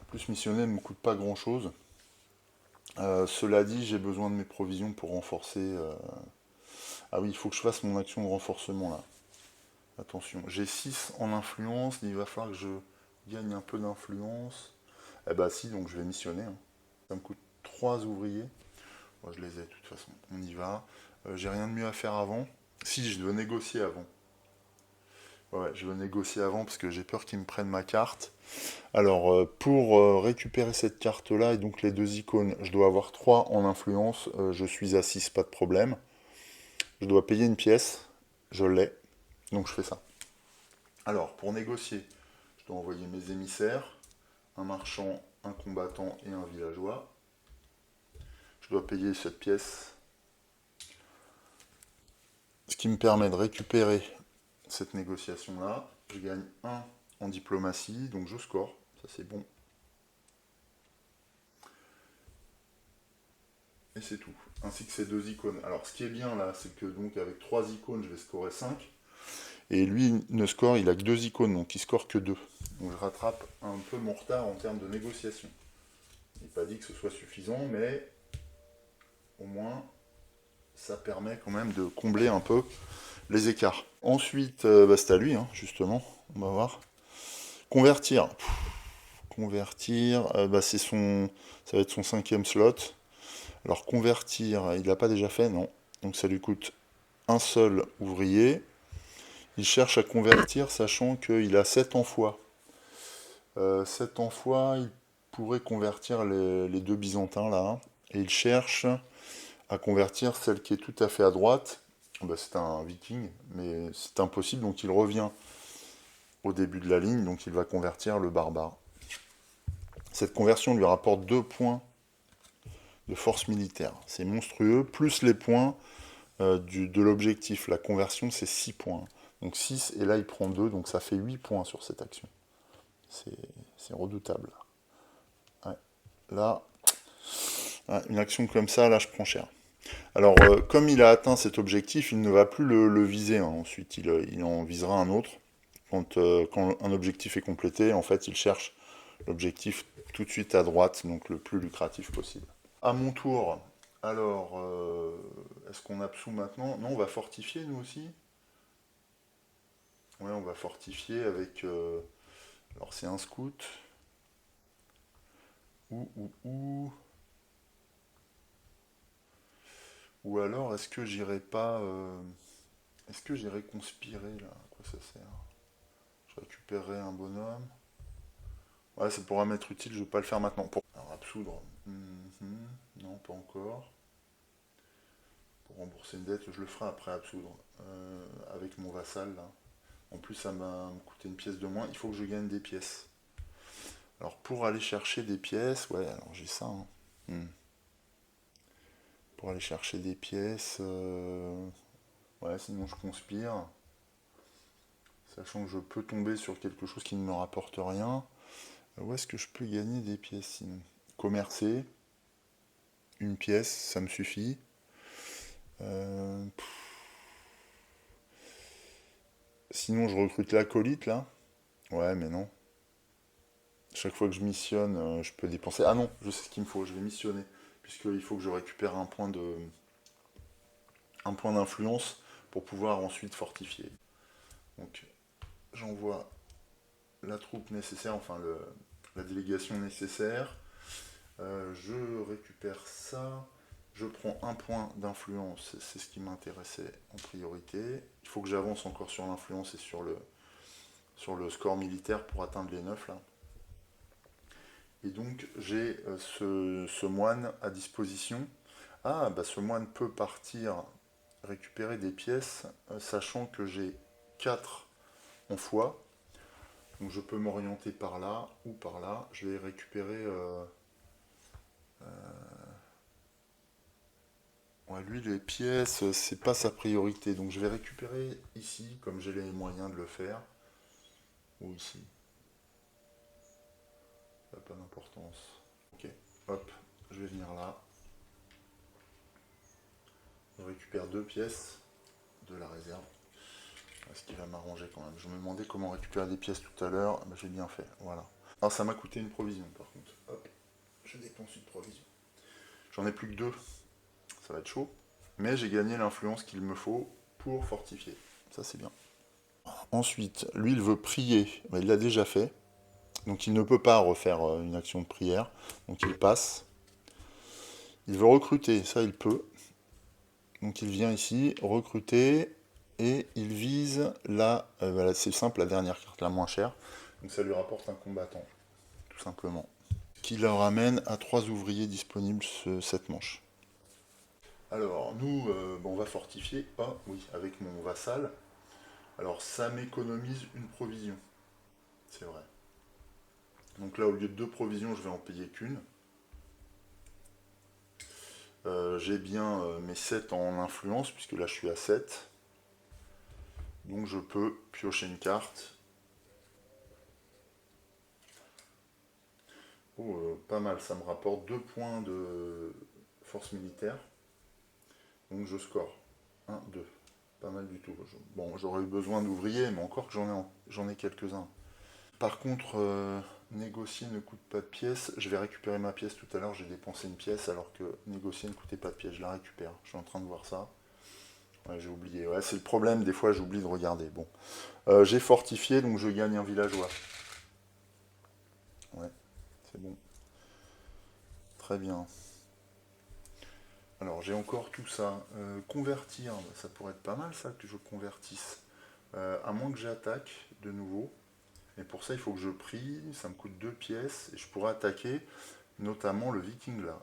Speaker 1: En plus, missionner ne me coûte pas grand-chose. Cela dit, j'ai besoin de mes provisions pour renforcer... Ah oui, il faut que je fasse mon action de renforcement là. Attention, j'ai 6 en influence, il va falloir que je gagne un peu d'influence. Eh bah si, donc je vais missionner, hein. Ça me coûte 3 ouvriers. Moi, je les ai de toute façon, on y va. J'ai rien de mieux à faire avant. Si, je dois négocier avant. Ouais, je veux négocier avant parce que j'ai peur qu'ils me prennent ma carte. Alors, pour récupérer cette carte-là et donc les 2 icônes, je dois avoir 3 en influence. Je suis à 6, pas de problème. Je dois payer une pièce. Je l'ai. Donc je fais ça. Alors, pour négocier, je dois envoyer mes émissaires, un marchand, un combattant et un villageois. Je dois payer cette pièce. Ce qui me permet de récupérer cette négociation-là. Je gagne 1 en diplomatie, donc je score. Ça, c'est bon. Et c'est tout. Ainsi que ces 2 icônes. Alors, ce qui est bien là, c'est que donc avec 3 icônes, je vais scorer 5. Et lui ne score, il a que 2 icônes, donc il score que 2. Donc je rattrape un peu mon retard en termes de négociation. Il n'est pas dit que ce soit suffisant, mais au moins ça permet quand même de combler un peu les écarts. Ensuite, c'est à lui, hein, justement. On va voir. Convertir. Convertir, ça va être son 5e slot. Alors convertir, il l'a pas déjà fait, non. Donc ça lui coûte un seul ouvrier. Il cherche à convertir, sachant qu'il a 7 en foi. 7 en foi, il pourrait convertir les 2 byzantins là. Et il cherche à convertir celle qui est tout à fait à droite. Bah, c'est un viking, mais c'est impossible, donc il revient au début de la ligne, donc il va convertir le barbare. Cette conversion lui rapporte 2 points de force militaire. C'est monstrueux, plus les points de l'objectif. La conversion, c'est 6 points. Donc 6, et là il prend 2, donc ça fait 8 points sur cette action. C'est redoutable. Ouais. Là, une action comme ça, là je prends cher. Alors, comme il a atteint cet objectif, il ne va plus le viser, hein. Ensuite, il en visera un autre. Quand un objectif est complété, en fait, il cherche l'objectif tout de suite à droite, donc le plus lucratif possible. À mon tour, alors, est-ce qu'on absout maintenant? Non, on va fortifier nous aussi. Ouais, on va fortifier avec... alors, c'est un scout. Ou alors, est-ce que j'irai pas... est-ce que j'irai conspirer, là? À quoi ça sert? Je récupérerai un bonhomme. Ouais, ça pourra m'être utile, je vais pas le faire maintenant. Alors, absoudre. Non, pas encore. pour rembourser une dette. Je le ferai après absoudre avec mon vassal là. En plus, ça m'a coûté une pièce de moins. Il faut que je gagne des pièces. Alors, pour aller chercher des pièces, ouais, alors j'ai ça. Hein. Pour aller chercher des pièces, ouais, sinon je conspire. Sachant que je peux tomber sur quelque chose qui ne me rapporte rien. Où est-ce que je peux gagner des pièces sinon? Commercer, une pièce, ça me suffit. Euh, Sinon, je recrute l'acolyte là. Ouais, mais non. Chaque fois que je missionne, je peux dépenser. Ah non, je sais ce qu'il me faut, je vais missionner. Puisqu'il faut que je récupère un point d'influence pour pouvoir ensuite fortifier. Donc, j'envoie la troupe nécessaire, enfin la délégation nécessaire. Je récupère ça. Je prends un point d'influence, c'est ce qui m'intéressait en priorité. Il faut que j'avance encore sur l'influence et sur le score militaire pour atteindre les 9 là. Et donc j'ai ce moine à disposition. Ah, bah ce moine peut partir récupérer des pièces, sachant que j'ai 4 en foi. Donc je peux m'orienter par là ou par là. Je vais récupérer... ouais, lui, les pièces, c'est pas sa priorité. Donc je vais récupérer ici, comme j'ai les moyens de le faire. Ou ici. Ça n'a pas d'importance. Ok, hop, je vais venir là. Je récupère 2 pièces de la réserve. Ce qui va m'arranger quand même. Je me demandais comment récupérer des pièces tout à l'heure. Bah, j'ai bien fait, voilà. Alors ça m'a coûté une provision par contre. Hop, je dépense une provision. J'en ai plus que 2. Ça va être chaud. Mais j'ai gagné l'influence qu'il me faut pour fortifier. Ça c'est bien. Ensuite, lui il veut prier. Bah, il l'a déjà fait. Donc il ne peut pas refaire une action de prière. Donc il passe. Il veut recruter. Ça il peut. Donc il vient ici, recruter. Et il vise là, voilà, c'est simple, la dernière carte la moins chère. Donc ça lui rapporte un combattant, tout simplement. Qui leur amène à 3 ouvriers disponibles cette manche. Alors nous, bon, on va fortifier, ah oui, avec mon vassal. Alors ça m'économise une provision, c'est vrai. Donc là, au lieu de 2 provisions, je vais en payer qu'une. J'ai bien mes 7 en influence, puisque là je suis à 7. Donc je peux piocher une carte. Oh, pas mal, ça me rapporte 2 points de force militaire. Donc je score 1, 2. Pas mal du tout. Bon, j'aurais eu besoin d'ouvriers, mais encore que j'en ai quelques-uns. Par contre, négocier ne coûte pas de pièces. Je vais récupérer ma pièce tout à l'heure. J'ai dépensé une pièce alors que négocier ne coûtait pas de pièces. Je la récupère. Je suis en train de voir ça. Ouais, j'ai oublié. Ouais, c'est le problème. Des fois, j'oublie de regarder. Bon. J'ai fortifié, donc je gagne un villageois. Ouais, c'est bon. Très bien. Alors, j'ai encore tout ça. Convertir, ça pourrait être pas mal, ça, que je convertisse. À moins que j'attaque de nouveau. Et pour ça, il faut que je prie. Ça me coûte 2 pièces. Et je pourrais attaquer notamment le viking là.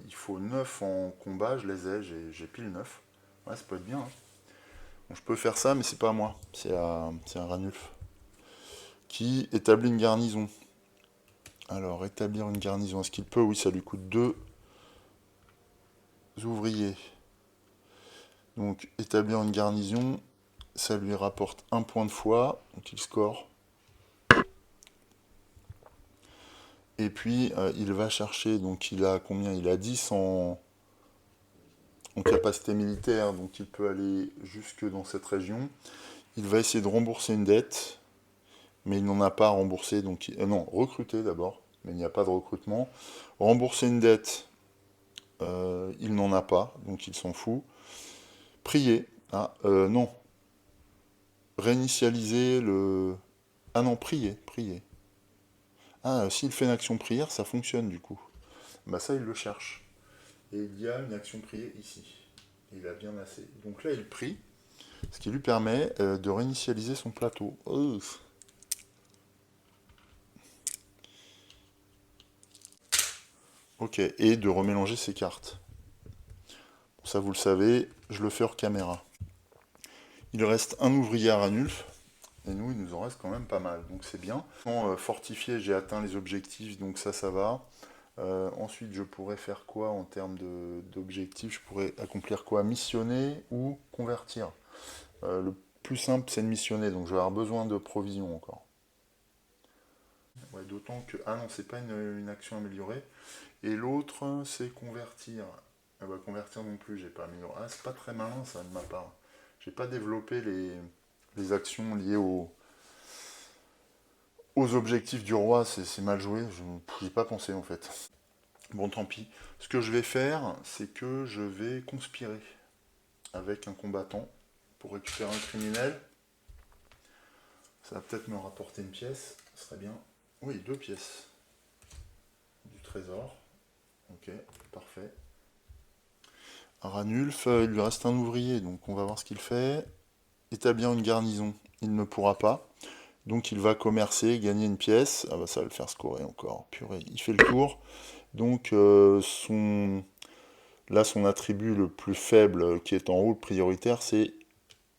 Speaker 1: Il faut 9 en combat. Je les ai. J'ai pile 9. Ouais, ça peut être bien. Hein. Bon, je peux faire ça, mais c'est pas à moi. C'est un Ranulf. Qui établit une garnison. Alors, établir une garnison. Est-ce qu'il peut? Oui, ça lui coûte 2 ouvriers. Donc, établir une garnison, ça lui rapporte 1 point de foi. Donc, il score. Et puis, il va chercher. Donc, il a combien? Il a 10 en capacité militaire. Donc, il peut aller jusque dans cette région. Il va essayer de rembourser une dette. Mais il n'en a pas remboursé. Donc, non, recruter d'abord. Mais il n'y a pas de recrutement. Rembourser une dette. Il n'en a pas. Donc, il s'en fout. Prier. Ah, non. Réinitialiser le... Ah non, prier. Ah, s'il fait une action prière, ça fonctionne du coup. Bah ça, il le cherche. Et il y a une action prière ici. Il a bien assez. Donc là, il prie, ce qui lui permet de réinitialiser son plateau. Ouf. Ok, et de remélanger ses cartes. ça vous le savez, je le fais hors caméra. Il reste un ouvrier à Ranulf, et nous, il nous en reste quand même pas mal, donc c'est bien. Fortifié, j'ai atteint les objectifs, donc ça va. Ensuite, je pourrais faire quoi en termes d'objectifs? Je pourrais accomplir quoi? Missionner ou convertir? Le plus simple, c'est de missionner, donc je vais avoir besoin de provisions encore. Ouais, d'autant que... Ah non, c'est pas une action améliorée. Et l'autre, c'est convertir. Ah bah, convertir non plus, j'ai pas amélioré. Ah, c'est pas très malin ça de ma part. J'ai pas développé les actions liées aux objectifs du roi, c'est mal joué, je n'y ai pas pensé en fait. Bon, tant pis. Ce que je vais faire, c'est que je vais conspirer avec un combattant pour récupérer un criminel. Ça va peut-être me rapporter une pièce, ce serait bien. Oui, 2 pièces. Du trésor. Ok, parfait. À Ranulf, il lui reste un ouvrier, donc on va voir ce qu'il fait. Établir une garnison, il ne pourra pas. Donc il va commercer, gagner une pièce. Ah bah ça va le faire scorer encore. Purée, il fait le tour. Donc là, son attribut le plus faible qui est en haut, le prioritaire, c'est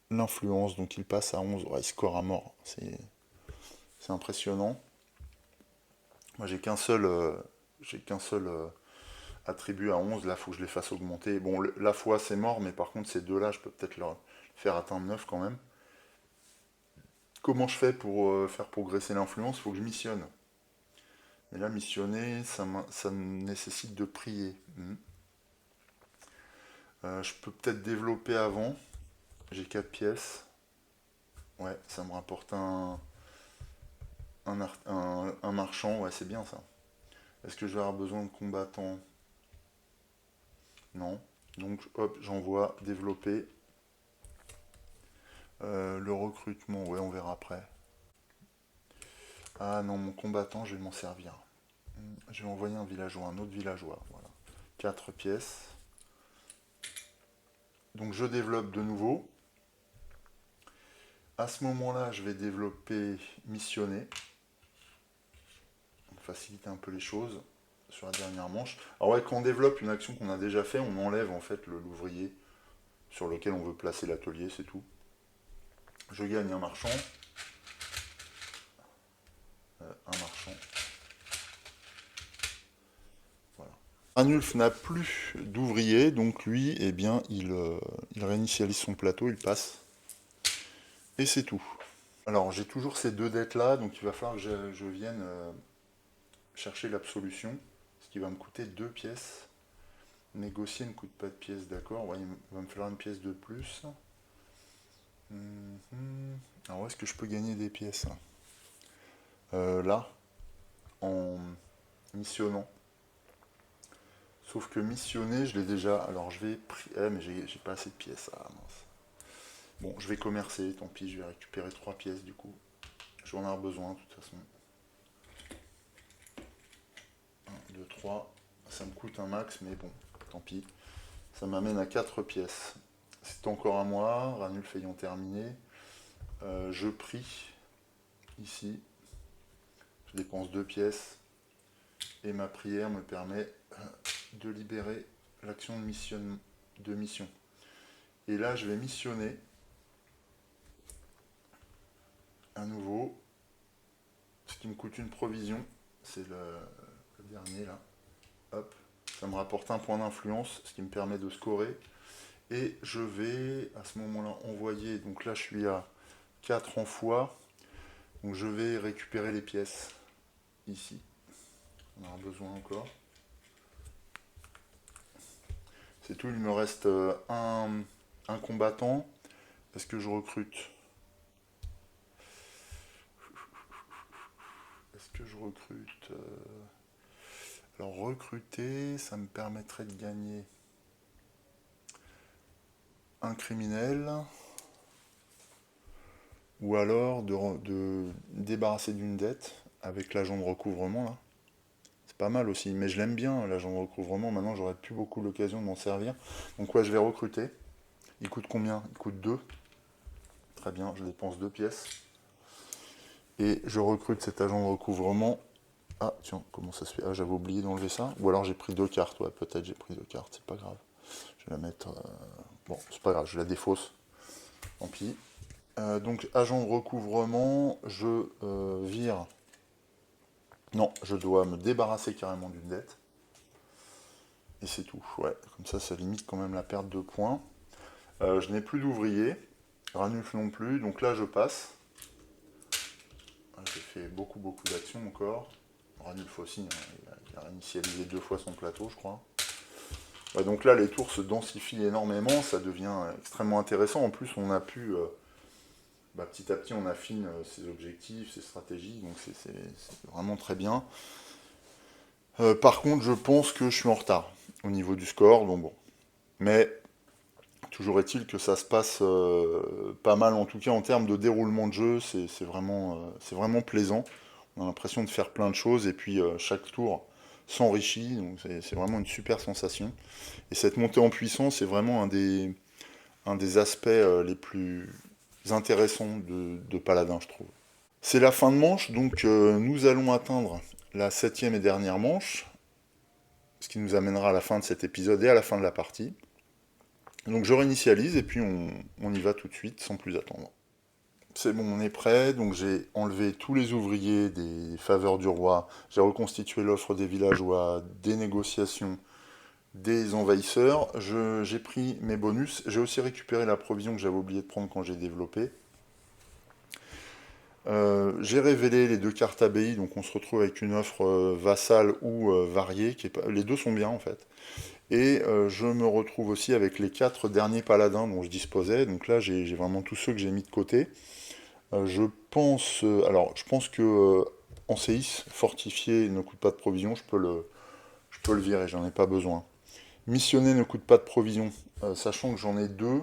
Speaker 1: l'influence. Donc il passe à 11. Ouais, il score à mort. C'est impressionnant. Moi, j'ai qu'un seul attribut à 11. Là, il faut que je les fasse augmenter. Bon, la foi, c'est mort, mais par contre, ces deux-là, je peux peut-être leur faire atteindre 9 quand même. Comment je fais pour faire progresser l'influence? Il faut que je missionne. Et là, missionner, ça nécessite de prier. Je peux peut-être développer avant. J'ai 4 pièces. Ouais, ça me rapporte un marchand. Ouais, c'est bien ça. Est-ce que je vais avoir besoin de combattants? Non. Donc, hop, j'envoie développer. Le recrutement, ouais, on verra après. Ah non, mon combattant, je vais m'en servir. Je vais envoyer un villageois, un autre villageois. Voilà. 4 pièces. Donc je développe de nouveau. À ce moment-là, je vais développer missionner. On facilite un peu les choses sur la dernière manche. Alors ouais, quand on développe une action qu'on a déjà fait, on enlève en fait l'ouvrier sur lequel on veut placer l'atelier, c'est tout. Je gagne un marchand. Un marchand. Voilà. Ranulf n'a plus d'ouvrier, donc lui, eh bien, il réinitialise son plateau, il passe. Et c'est tout. Alors j'ai toujours ces deux dettes là, donc il va falloir que je vienne chercher l'absolution, ce qui va me coûter 2 pièces. Négocier ne coûte pas de pièces, d'accord. Ouais, il va me falloir une pièce de plus. Alors où est-ce que je peux gagner des pièces? Là, en missionnant. Sauf que missionner, je l'ai déjà. Alors je vais... mais j'ai pas assez de pièces. Ah mince. Bon, je vais commercer, tant pis, je vais récupérer 3 pièces du coup. Je vais en avoir besoin de toute façon. 1, 2, 3. Ça me coûte un max, mais bon, tant pis. Ça m'amène à 4 pièces. C'est encore à moi, Ranulf ayant terminé. Je prie ici. Je dépense 2 pièces. Et ma prière me permet de libérer l'action de mission. Et là, je vais missionner à nouveau. Ce qui me coûte une provision. C'est le dernier là. Hop. Ça me rapporte un point d'influence, ce qui me permet de scorer. Et je vais à ce moment-là envoyer. Donc là, je suis à 4 en foi. Donc je vais récupérer les pièces ici. On en a besoin encore. C'est tout, il me reste un combattant. Est-ce que je recrute? Est-ce que je recrute Alors recruter, ça me permettrait de gagner un criminel. Ou alors de débarrasser d'une dette avec l'agent de recouvrement là. C'est pas mal aussi, mais je l'aime bien l'agent de recouvrement, maintenant j'aurais plus beaucoup l'occasion de m'en servir. Donc ouais, je vais recruter. Il coûte combien? Il coûte 2. Très bien, je dépense 2 pièces. Et je recrute cet agent de recouvrement. Ah tiens, comment ça se fait? Ah, j'avais oublié d'enlever ça. Ou alors j'ai pris 2 cartes, ouais, peut-être j'ai pris 2 cartes, c'est pas grave. Je vais la mettre... Bon, c'est pas grave, je la défausse. Tant pis. Donc, agent de recouvrement, je vire... Non, je dois me débarrasser carrément d'une dette. Et c'est tout. Ouais, comme ça limite quand même la perte de points. Je n'ai plus d'ouvriers. Ranulf non plus. Donc là, je passe. J'ai fait beaucoup d'actions encore. Ranulf aussi, hein, il a réinitialisé 2 fois son plateau, je crois. Ouais, donc là, les tours se densifient énormément, ça devient extrêmement intéressant. En plus, on a pu, petit à petit, on affine ses objectifs, ses stratégies, donc c'est vraiment très bien. Par contre, je pense que je suis en retard au niveau du score, donc bon. Mais toujours est-il que ça se passe pas mal, en tout cas en termes de déroulement de jeu, c'est vraiment plaisant. On a l'impression de faire plein de choses, et puis chaque tour s'enrichit, donc c'est vraiment une super sensation. Et cette montée en puissance est vraiment un des aspects les plus intéressants de Paladin, je trouve. C'est la fin de manche, donc nous allons atteindre la 7e et dernière manche, ce qui nous amènera à la fin de cet épisode et à la fin de la partie. Donc je réinitialise et puis on y va tout de suite sans plus attendre. C'est bon, on est prêt, donc j'ai enlevé tous les ouvriers des faveurs du roi, j'ai reconstitué l'offre des villageois, des négociations, des envahisseurs, j'ai pris mes bonus, j'ai aussi récupéré la provision que j'avais oublié de prendre quand j'ai développé. J'ai révélé les 2 cartes abbayes, donc on se retrouve avec une offre vassale ou variée, les deux sont bien en fait. Et je me retrouve aussi avec les 4 derniers paladins dont je disposais, donc là j'ai vraiment tous ceux que j'ai mis de côté. Je pense que en séis, fortifié ne coûte pas de provision, je peux le virer, j'en ai pas besoin. Missionner ne coûte pas de provision, sachant que j'en ai 2.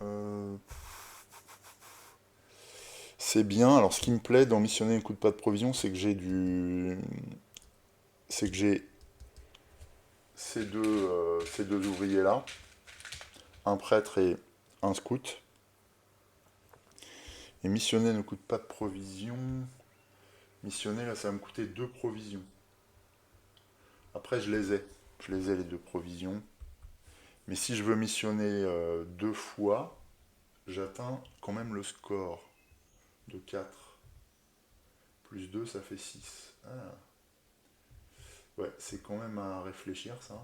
Speaker 1: Euh, c'est bien. Alors, ce qui me plaît dans missionner ne coûte pas de provision, c'est que j'ai ces deux ouvriers-là, un prêtre et un scout. Et missionner ne coûte pas de provision. Missionner, là, ça va me coûter 2 provisions. Après, je les ai les 2 provisions. Mais si je veux missionner 2 fois, j'atteins quand même le score de 4. Plus 2, ça fait 6. Ah. Ouais, c'est quand même à réfléchir, ça.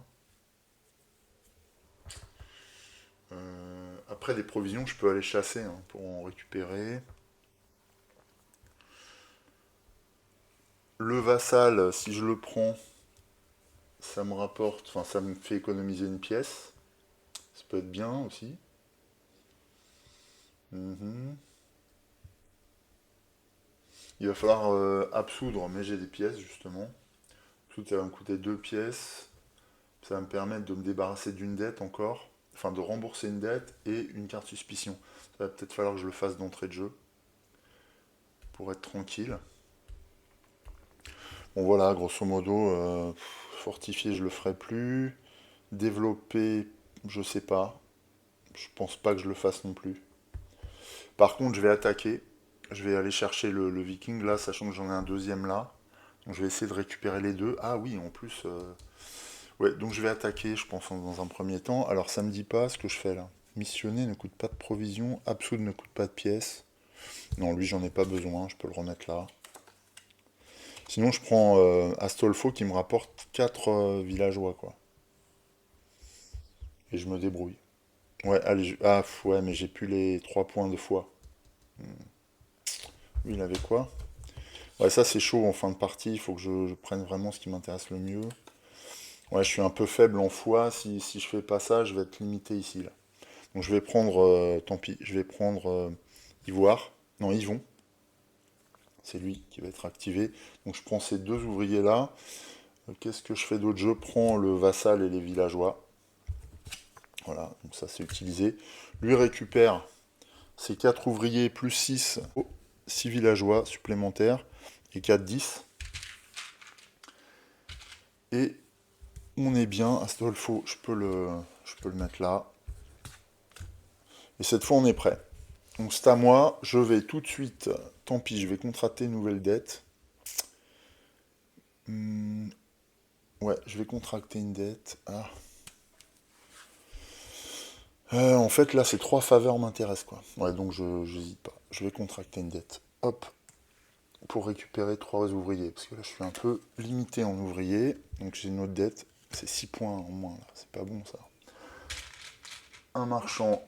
Speaker 1: Après, des provisions, je peux aller chasser hein, pour en récupérer. Le vassal, si je le prends, ça me rapporte, enfin, ça me fait économiser une pièce. Ça peut être bien aussi. Mhm. Il va falloir absoudre, mais j'ai des pièces justement. Tout ça va me coûter 2 pièces. Ça va me permettre de me débarrasser d'une dette encore. Enfin, de rembourser une dette et une carte suspicion. Ça va peut-être falloir que je le fasse d'entrée de jeu. Pour être tranquille. Bon voilà, grosso modo, fortifier je le ferai plus. Développer, je sais pas. Je pense pas que je le fasse non plus. Par contre, je vais attaquer. Je vais aller chercher le viking là, sachant que j'en ai un deuxième là. Donc je vais essayer de récupérer les deux. Ah oui, en plus. Ouais, donc je vais attaquer, je pense, dans un premier temps. Alors ça me dit pas ce que je fais là. Missionner ne coûte pas de provision. Absoud ne coûte pas de pièces. Non, lui j'en ai pas besoin, je peux le remettre là. Sinon je prends Astolfo qui me rapporte 4 villageois quoi. Et je me débrouille. Ouais, allez, ah ouais, mais j'ai plus les 3 points de foi. Lui il avait quoi? Ouais, ça c'est chaud en fin de partie, il faut que je prenne vraiment ce qui m'intéresse le mieux. Ouais, je suis un peu faible en foi, si je fais pas ça, je vais être limité ici là. Donc je vais prendre, tant pis, je vais prendre Ivoire. Non, Yvon, c'est lui qui va être activé. Donc je prends ces 2 ouvriers là. Qu'est-ce que je fais d'autre? Je prends le vassal et les villageois. Voilà, donc ça c'est utilisé. Lui récupère ses 4 ouvriers plus 6, 6 villageois supplémentaires et 4, 10. Et on est bien, Astolfo, je peux le mettre là. Et cette fois on est prêt. Donc c'est à moi, je vais tout de suite, tant pis, je vais contracter une nouvelle dette. Ouais, je vais contracter une dette. Ah. En fait, là, ces 3 faveurs m'intéressent, quoi. Ouais, donc j'hésite pas. Je vais contracter une dette. Hop, pour récupérer 3 ouvriers. Parce que là, je suis un peu limité en ouvriers. Donc j'ai une autre dette. C'est 6 points en moins, là. C'est pas bon, ça. Un marchand,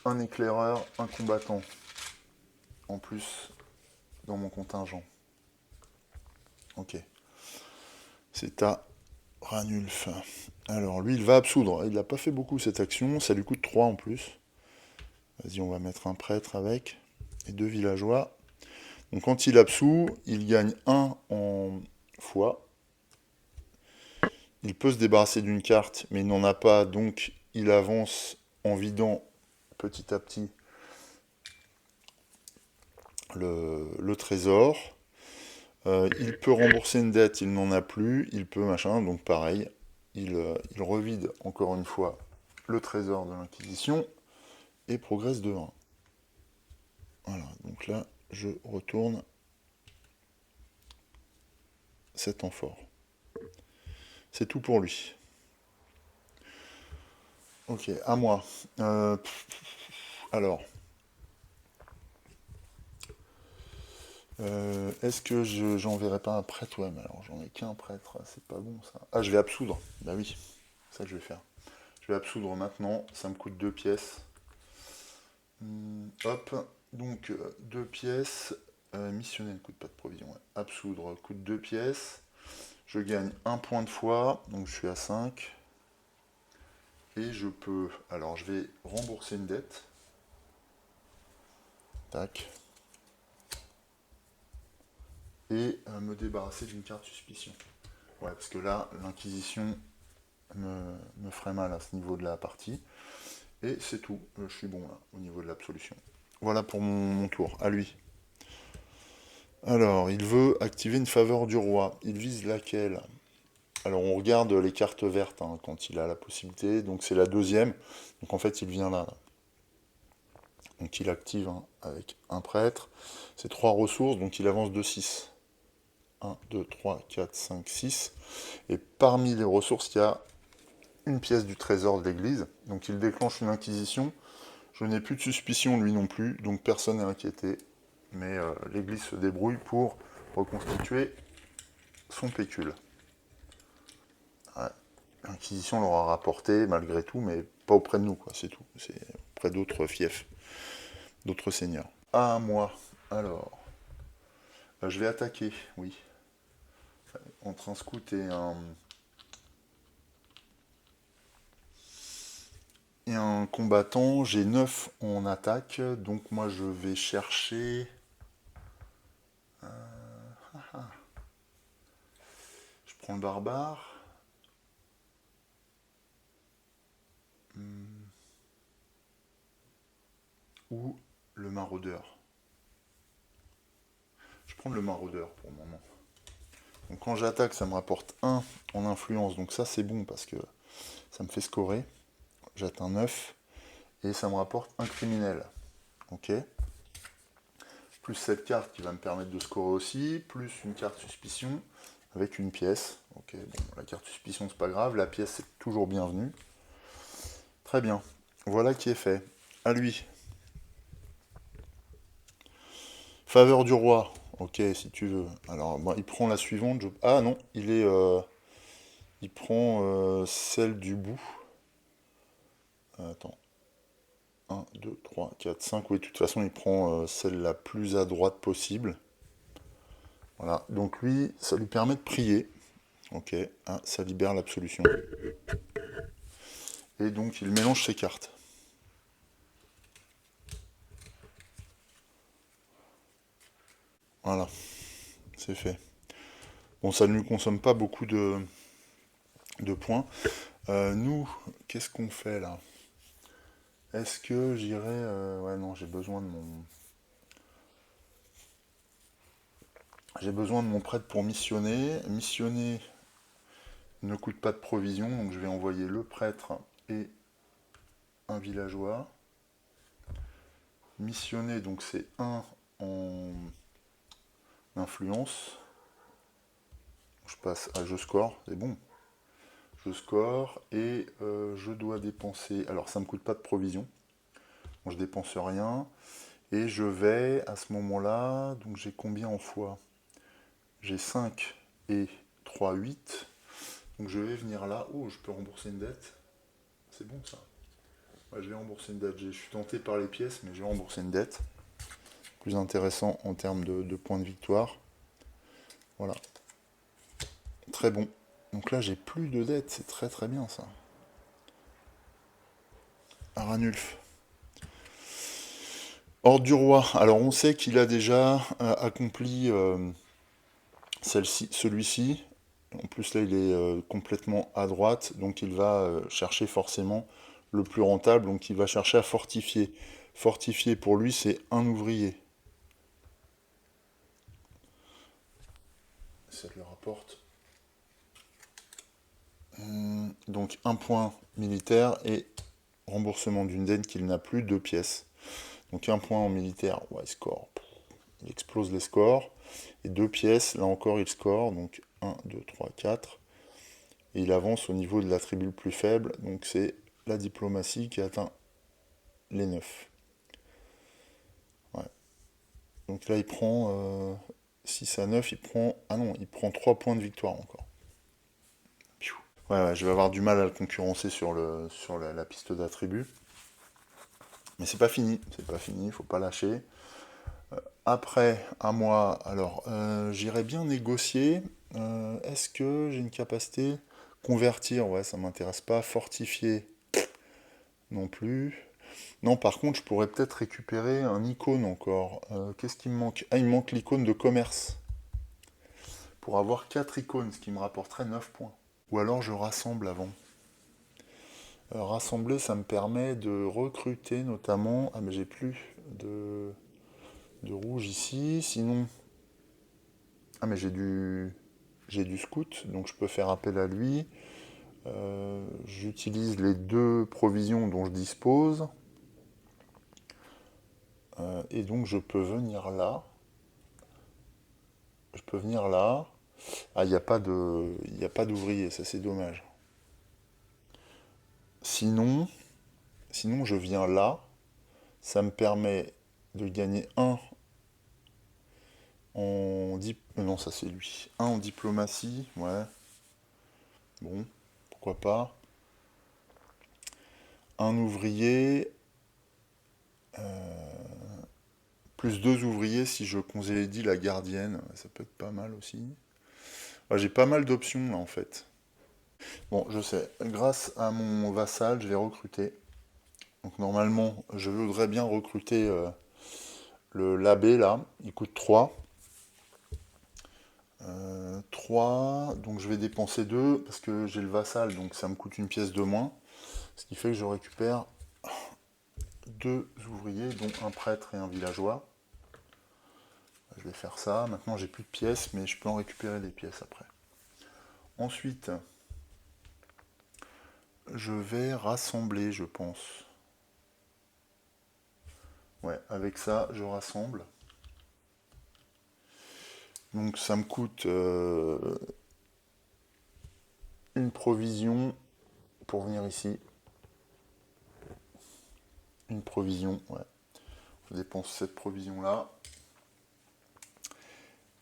Speaker 1: un éclaireur, un combattant. En plus, dans mon contingent. Ok. C'est à Ranulf. Alors, lui, il va absoudre. Il n'a pas fait beaucoup cette action. Ça lui coûte 3 en plus. Vas-y, on va mettre un prêtre avec. Et 2 villageois. Donc, quand il absout, il gagne 1 en foi. Il peut se débarrasser d'une carte, mais il n'en a pas. Donc, il avance en vidant petit à petit le trésor. Il peut rembourser une dette, il n'en a plus. Il peut machin. Donc, pareil. Il revide encore une fois le trésor de l'Inquisition et progresse de 1. Voilà, donc là, je retourne 7 en fort. C'est tout pour lui. Ok, à moi. Alors, est-ce que j'enverrai pas un prêtre? Ouais, mais alors j'en ai qu'un prêtre, c'est pas bon ça. Ah, je vais absoudre. Bah oui, c'est ça que je vais faire. Je vais absoudre maintenant, ça me coûte 2 pièces. Hop, donc 2 pièces. Missionner ne coûte pas de provision. Ouais. Absoudre coûte 2 pièces. Je gagne 1 point de foi, donc je suis à 5. Et je peux. Alors je vais rembourser une dette. Tac. Et me débarrasser d'une carte suspicion. Ouais, parce que là, l'Inquisition me ferait mal à ce niveau de la partie. Et c'est tout. Je suis bon là, au niveau de l'absolution. Voilà pour mon tour. À lui. Alors, il veut activer une faveur du roi. Il vise laquelle? Alors, on regarde les cartes vertes hein, quand il a la possibilité. Donc, c'est la deuxième. Donc, en fait, il vient là. Donc, il active hein, avec un prêtre. C'est 3 ressources. Donc, il avance de 6. 1, 2, 3, 4, 5, 6. Et parmi les ressources, il y a une pièce du trésor de l'église. Donc, il déclenche une inquisition. Je n'ai plus de suspicion, lui non plus. Donc, personne n'est inquiété. Mais l'église se débrouille pour reconstituer son pécule. Ouais. L'Inquisition l'aura rapporté malgré tout, mais pas auprès de nous, quoi, c'est tout. C'est auprès d'autres fiefs, d'autres seigneurs. Ah, moi, alors, je vais attaquer, oui. Entre un scout et un combattant, j'ai 9 en attaque, donc moi je vais chercher... Je prends le barbare. Ou le maraudeur. Je prends le maraudeur pour le moment. Donc quand j'attaque, ça me rapporte 1 en influence. Donc ça c'est bon parce que ça me fait scorer. J'atteins 9. Et ça me rapporte un criminel. Ok. Plus cette carte qui va me permettre de scorer aussi. Plus une carte suspicion avec une pièce. Ok, bon, la carte suspicion c'est pas grave. La pièce c'est toujours bienvenu. Très bien. Voilà qui est fait. À lui. Faveur du roi. Ok, si tu veux. Alors, bon, il prend la suivante. Ah non, il prend celle du bout. Attends. 1, 2, 3, 4, 5. Oui, de toute façon, il prend celle la plus à droite possible. Voilà. Donc lui, ça lui permet de prier. Ok. Ah, ça libère l'absolution. Et donc, il mélange ses cartes. Voilà. C'est fait. Bon, ça ne lui consomme pas beaucoup de points. Nous, qu'est-ce qu'on fait là? Est-ce que j'irai... ouais, non, j'ai besoin de mon... J'ai besoin de mon prêtre pour missionner. Missionner ne coûte pas de provision, donc je vais envoyer le prêtre et un villageois. Missionner, donc c'est 1 en influence. Je passe à je score, c'est bon. je score, et je dois dépenser... Alors, ça ne me coûte pas de provision, donc je dépense rien, et je vais, à ce moment-là, donc j'ai combien en fois? J'ai 5 et 3, 8, donc je vais venir là. Oh, je peux rembourser une dette, c'est bon ça. Ouais, je vais rembourser une dette, je suis tenté par les pièces, mais je vais rembourser une dette. Plus intéressant en termes de points de victoire. Voilà. Très bon. Donc là, j'ai plus de dettes, c'est très très bien ça. Ranulf. Ordre du roi. Alors on sait qu'il a déjà accompli celui-ci. En plus là, il est complètement à droite, donc il va chercher forcément le plus rentable, donc il va chercher à fortifier. Fortifier pour lui, c'est un ouvrier. Ça lui rapporte. Donc un point militaire et remboursement d'une dette qu'il n'a plus, 2 pièces. Donc un point en militaire, ouais, score. Il explose les scores. Et 2 pièces, là encore il score. Donc 1, 2, 3, 4. Et il avance au niveau de l'attribut le plus faible. Donc c'est la diplomatie qui atteint les 9. Ouais. Donc là il prend 6 à 9, il prend... Ah non, il prend 3 points de victoire encore. Ouais, ouais, je vais avoir du mal à le concurrencer sur la piste d'attribut. Mais c'est pas fini, il faut pas lâcher. Après, à moi, alors, j'irais bien négocier. Est-ce que j'ai une capacité? Convertir, ouais, ça m'intéresse pas. Fortifier, non plus. Non, par contre, je pourrais peut-être récupérer un icône encore. Qu'est-ce qui me manque? Ah, il me manque l'icône de commerce. Pour avoir 4 icônes, ce qui me rapporterait 9 points. Ou alors je rassemble avant. Rassembler, ça me permet de recruter notamment... Ah, mais j'ai plus de rouge ici. Sinon... Ah, mais j'ai du scout, donc je peux faire appel à lui. J'utilise les 2 provisions dont je dispose. Et donc je peux venir là. Je peux venir là. Ah, il n'y a pas d'ouvrier, ça c'est dommage. Sinon, sinon, je viens là. Ça me permet de gagner un en... Non, ça c'est lui. Un en diplomatie, ouais. Bon, pourquoi pas. Un ouvrier, plus 2 ouvriers si je congédie la gardienne. Ça peut être pas mal aussi. Ouais, j'ai pas mal d'options là en fait. Bon, je sais, grâce à mon vassal, je vais recruter. Donc normalement, je voudrais bien recruter l'abbé là. Il coûte 3. 3, donc je vais dépenser 2 parce que j'ai le vassal, donc ça me coûte une pièce de moins. Ce qui fait que je récupère 2 ouvriers, dont un prêtre et un villageois. Je vais faire ça. Maintenant, j'ai plus de pièces, mais je peux en récupérer des pièces après. Ensuite, je vais rassembler, je pense. Ouais, avec ça, je rassemble. Donc, ça me coûte une provision pour venir ici. Une provision, ouais. Je dépense cette provision-là.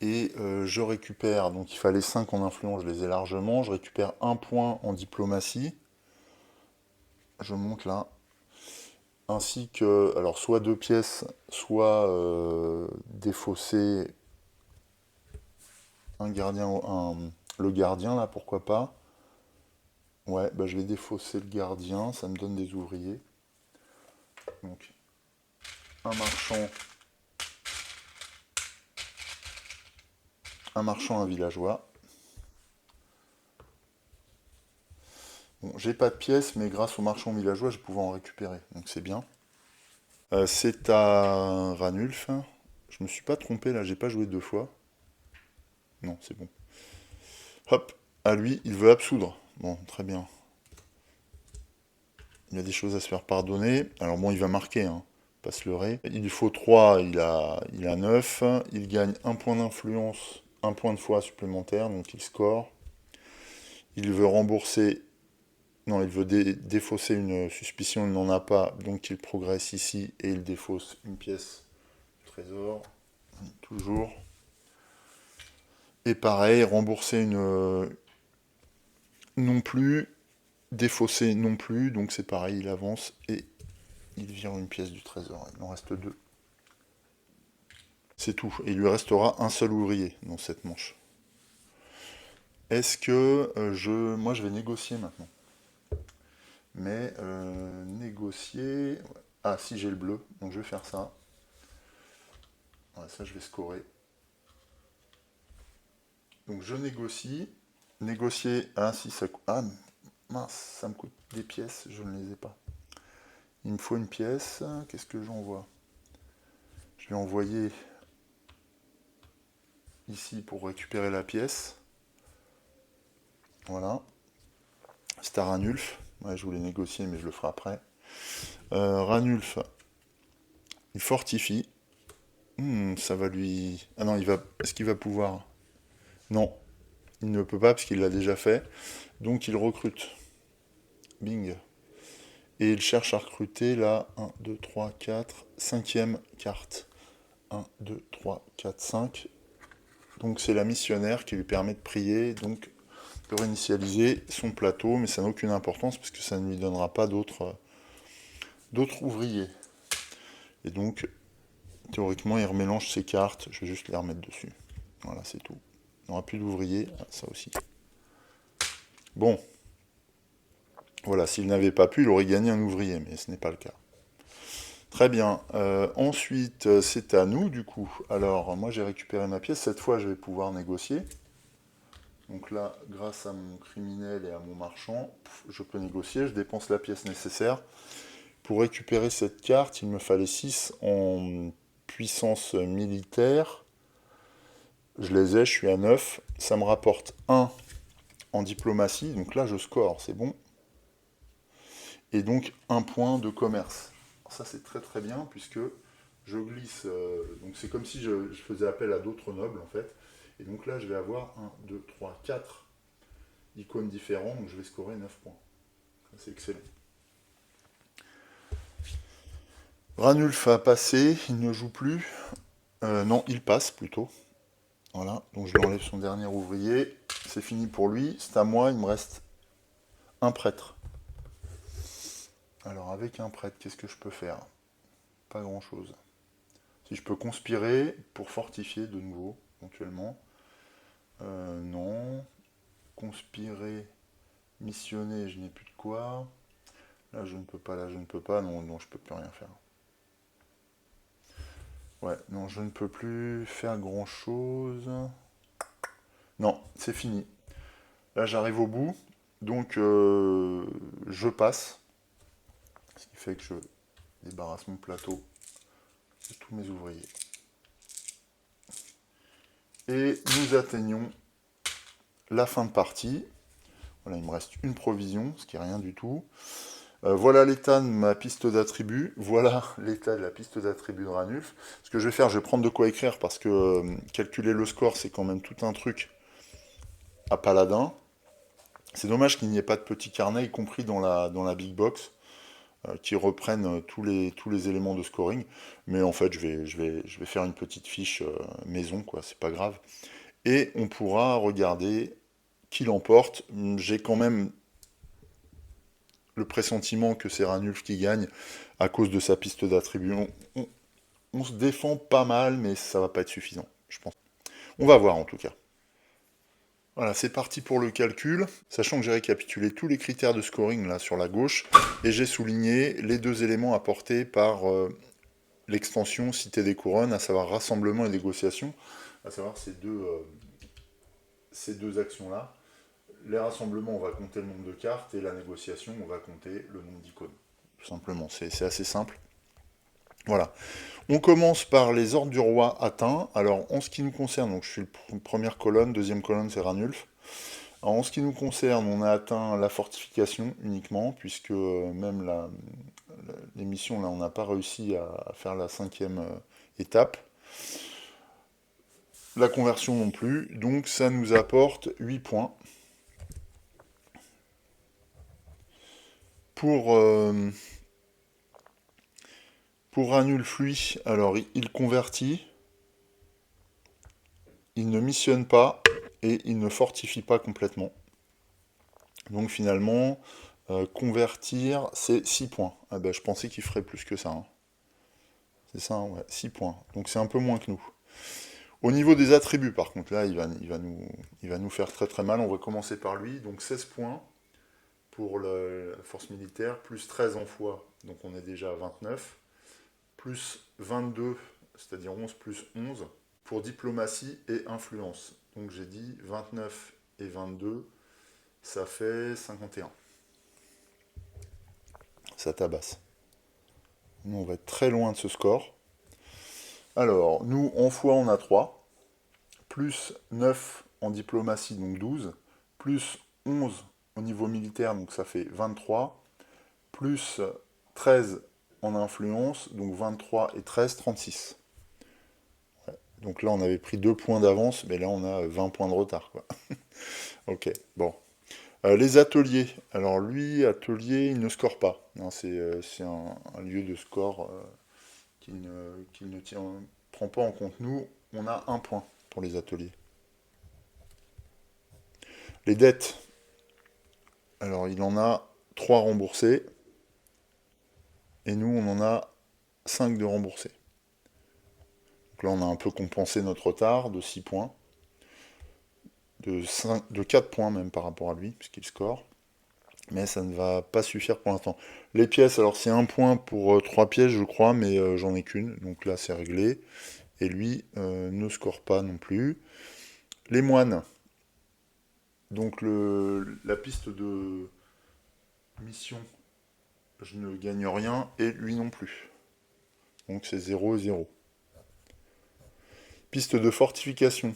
Speaker 1: Et je récupère, donc il fallait 5 en influence, je les ai largement. Je récupère 1 point en diplomatie. Je monte là. Ainsi que, alors soit 2 pièces, soit défausser un gardien, le gardien là, pourquoi pas. Ouais, bah je vais défausser le gardien, ça me donne des ouvriers. Donc, un marchand, un villageois. Bon, j'ai pas de pièces, mais grâce au marchand villageois, je pouvais en récupérer, donc c'est bien. C'est à Ranulf. Je me suis pas trompé là, j'ai pas joué 2 fois. Non, c'est bon. Hop, à lui, il veut absoudre. Bon, très bien. Il y a des choses à se faire pardonner. Alors bon, il va marquer, hein, pas se leurrer. Il lui faut 3, il a 9. Il gagne 1 point d'influence, 1 point de foi supplémentaire, donc il score. Il veut rembourser Non, il veut défausser une suspicion, il n'en a pas, donc il progresse ici et il défausse une pièce du trésor, toujours. Et pareil, rembourser une non plus, défausser non plus, donc c'est pareil, il avance et il vire une pièce du trésor. Il en reste deux. C'est tout. Et il lui restera un seul ouvrier dans cette manche. Est-ce que moi je vais négocier maintenant. Mais négocier... Ah si j'ai le bleu, donc je vais faire ça. Ouais, ça je vais scorer. Donc je négocie. Négocier... Ah si ça... Ah mince, ça me coûte des pièces, je ne les ai pas. Il me faut une pièce. Qu'est-ce que j'envoie? Je vais envoyer ici pour récupérer la pièce. Voilà. C'est à Ranulf. Ouais, je voulais négocier, mais je le ferai après. Ranulf, il fortifie. Ça va lui... Ah non, il va... Est-ce qu'il va pouvoir... Non, il ne peut pas parce qu'il l'a déjà fait. Donc il recrute. Bing. Et il cherche à recruter la 1, 2, 3, 4, 5e carte. 1, 2, 3, 4, 5. Donc c'est la missionnaire qui lui permet de prier, donc de réinitialiser son plateau, mais ça n'a aucune importance parce que ça ne lui donnera pas d'autres ouvriers. Et donc, théoriquement, il remélange ses cartes, je vais juste les remettre dessus. Voilà, c'est tout. Il n'y aura plus d'ouvriers, ça aussi. Bon, voilà, s'il n'avait pas pu, il aurait gagné un ouvrier, mais ce n'est pas le cas. Très bien. Ensuite, c'est à nous, du coup. Alors, moi, j'ai récupéré ma pièce. Cette fois, je vais pouvoir négocier. Donc là, grâce à mon criminel et à mon marchand, je peux négocier. Je dépense la pièce nécessaire. Pour récupérer cette carte, il me fallait 6 en puissance militaire. Je les ai, je suis à 9. Ça me rapporte 1 en diplomatie. Donc là, je score, c'est bon. Et donc, 1 point de commerce. Alors ça, c'est très très bien, puisque je glisse. Donc c'est comme si je faisais appel à d'autres nobles, en fait. Et donc là, je vais avoir 1, 2, 3, 4 icônes différents. Donc je vais scorer 9 points. C'est excellent. Ranulf a passé, il ne joue plus. Non, il passe plutôt. Voilà, donc je lui enlève son dernier ouvrier. C'est fini pour lui. C'est à moi, il me reste un prêtre. Alors avec un prêtre, qu'est-ce que je peux faire? Pas grand-chose. Si je peux conspirer pour fortifier de nouveau, éventuellement. Non. Conspirer, missionner, je n'ai plus de quoi. Là je ne peux pas, là je ne peux pas. Non, non, je peux plus rien faire. Ouais, non, je ne peux plus faire grand-chose. Non, c'est fini. Là, j'arrive au bout. Donc, je passe. Ce qui fait que je débarrasse mon plateau de tous mes ouvriers. Et nous atteignons la fin de partie. Voilà, il me reste une provision, ce qui est rien du tout. Voilà l'état de ma piste d'attribut. Voilà l'état de la piste d'attribut de Ranulf. Ce que je vais faire, je vais prendre de quoi écrire parce que calculer le score, c'est quand même tout un truc à Paladin. C'est dommage qu'il n'y ait pas de petit carnet, y compris dans la big box, qui reprennent tous les éléments de scoring. Mais en fait, je vais faire une petite fiche maison, quoi, c'est pas grave. Et on pourra regarder qui l'emporte. J'ai quand même le pressentiment que c'est Ranulf qui gagne à cause de sa piste d'attribut. On se défend pas mal, mais ça va pas être suffisant, je pense. On va voir en tout cas. Voilà, c'est parti pour le calcul, sachant que j'ai récapitulé tous les critères de scoring là sur la gauche, et j'ai souligné les deux éléments apportés par l'extension Cité des Couronnes, à savoir rassemblement et négociation, à savoir ces deux actions-là. Les rassemblements, on va compter le nombre de cartes, et la négociation, on va compter le nombre d'icônes. Tout simplement, c'est assez simple. Voilà. On commence par les ordres du roi atteints. Alors, en ce qui nous concerne, donc je suis première colonne, deuxième colonne, c'est Ranulf. Alors, en ce qui nous concerne, on a atteint la fortification uniquement, puisque même les missions, là, on n'a pas réussi à faire la 5e étape. La conversion non plus, donc ça nous apporte 8 points. Pour, euh, pour Ranul Fluy, alors il convertit, il ne missionne pas et il ne fortifie pas complètement. Donc finalement, convertir, c'est 6 points. Ah ben, je pensais qu'il ferait plus que ça, hein. C'est ça, hein, ouais, 6 points. Donc c'est un peu moins que nous. Au niveau des attributs, par contre, là, il va nous faire très très mal. On va commencer par lui. Donc 16 points pour la force militaire, plus 13 en foi, donc on est déjà à 29, plus 22, c'est-à-dire 11 plus 11, pour diplomatie et influence. Donc j'ai dit 29 et 22, ça fait 51. Ça tabasse. Nous, on va être très loin de ce score. Alors, nous, en foi, on a 3, plus 9 en diplomatie, donc 12, plus 11 au niveau militaire, donc ça fait 23, plus 13 en influence, donc 23 et 13, 36. Donc là, on avait pris 2 points d'avance, mais là, on a 20 points de retard, quoi. Ok, bon. Les ateliers. Alors lui, atelier, il ne score pas. C'est un lieu de score qui ne prend pas en compte. Nous, on a 1 point pour les ateliers. Les dettes. Alors il en a 3 remboursés. Et nous, on en a 5 de remboursés. Donc là, on a un peu compensé notre retard de 6 points. De 4 points même par rapport à lui, puisqu'il score. Mais ça ne va pas suffire pour l'instant. Les pièces, alors c'est 1 point pour 3 pièces, je crois, mais j'en ai qu'une. Donc là, c'est réglé. Et lui ne score pas non plus. Les moines. Donc la piste de mission, je ne gagne rien, et lui non plus. Donc c'est 0 et 0. Piste de fortification.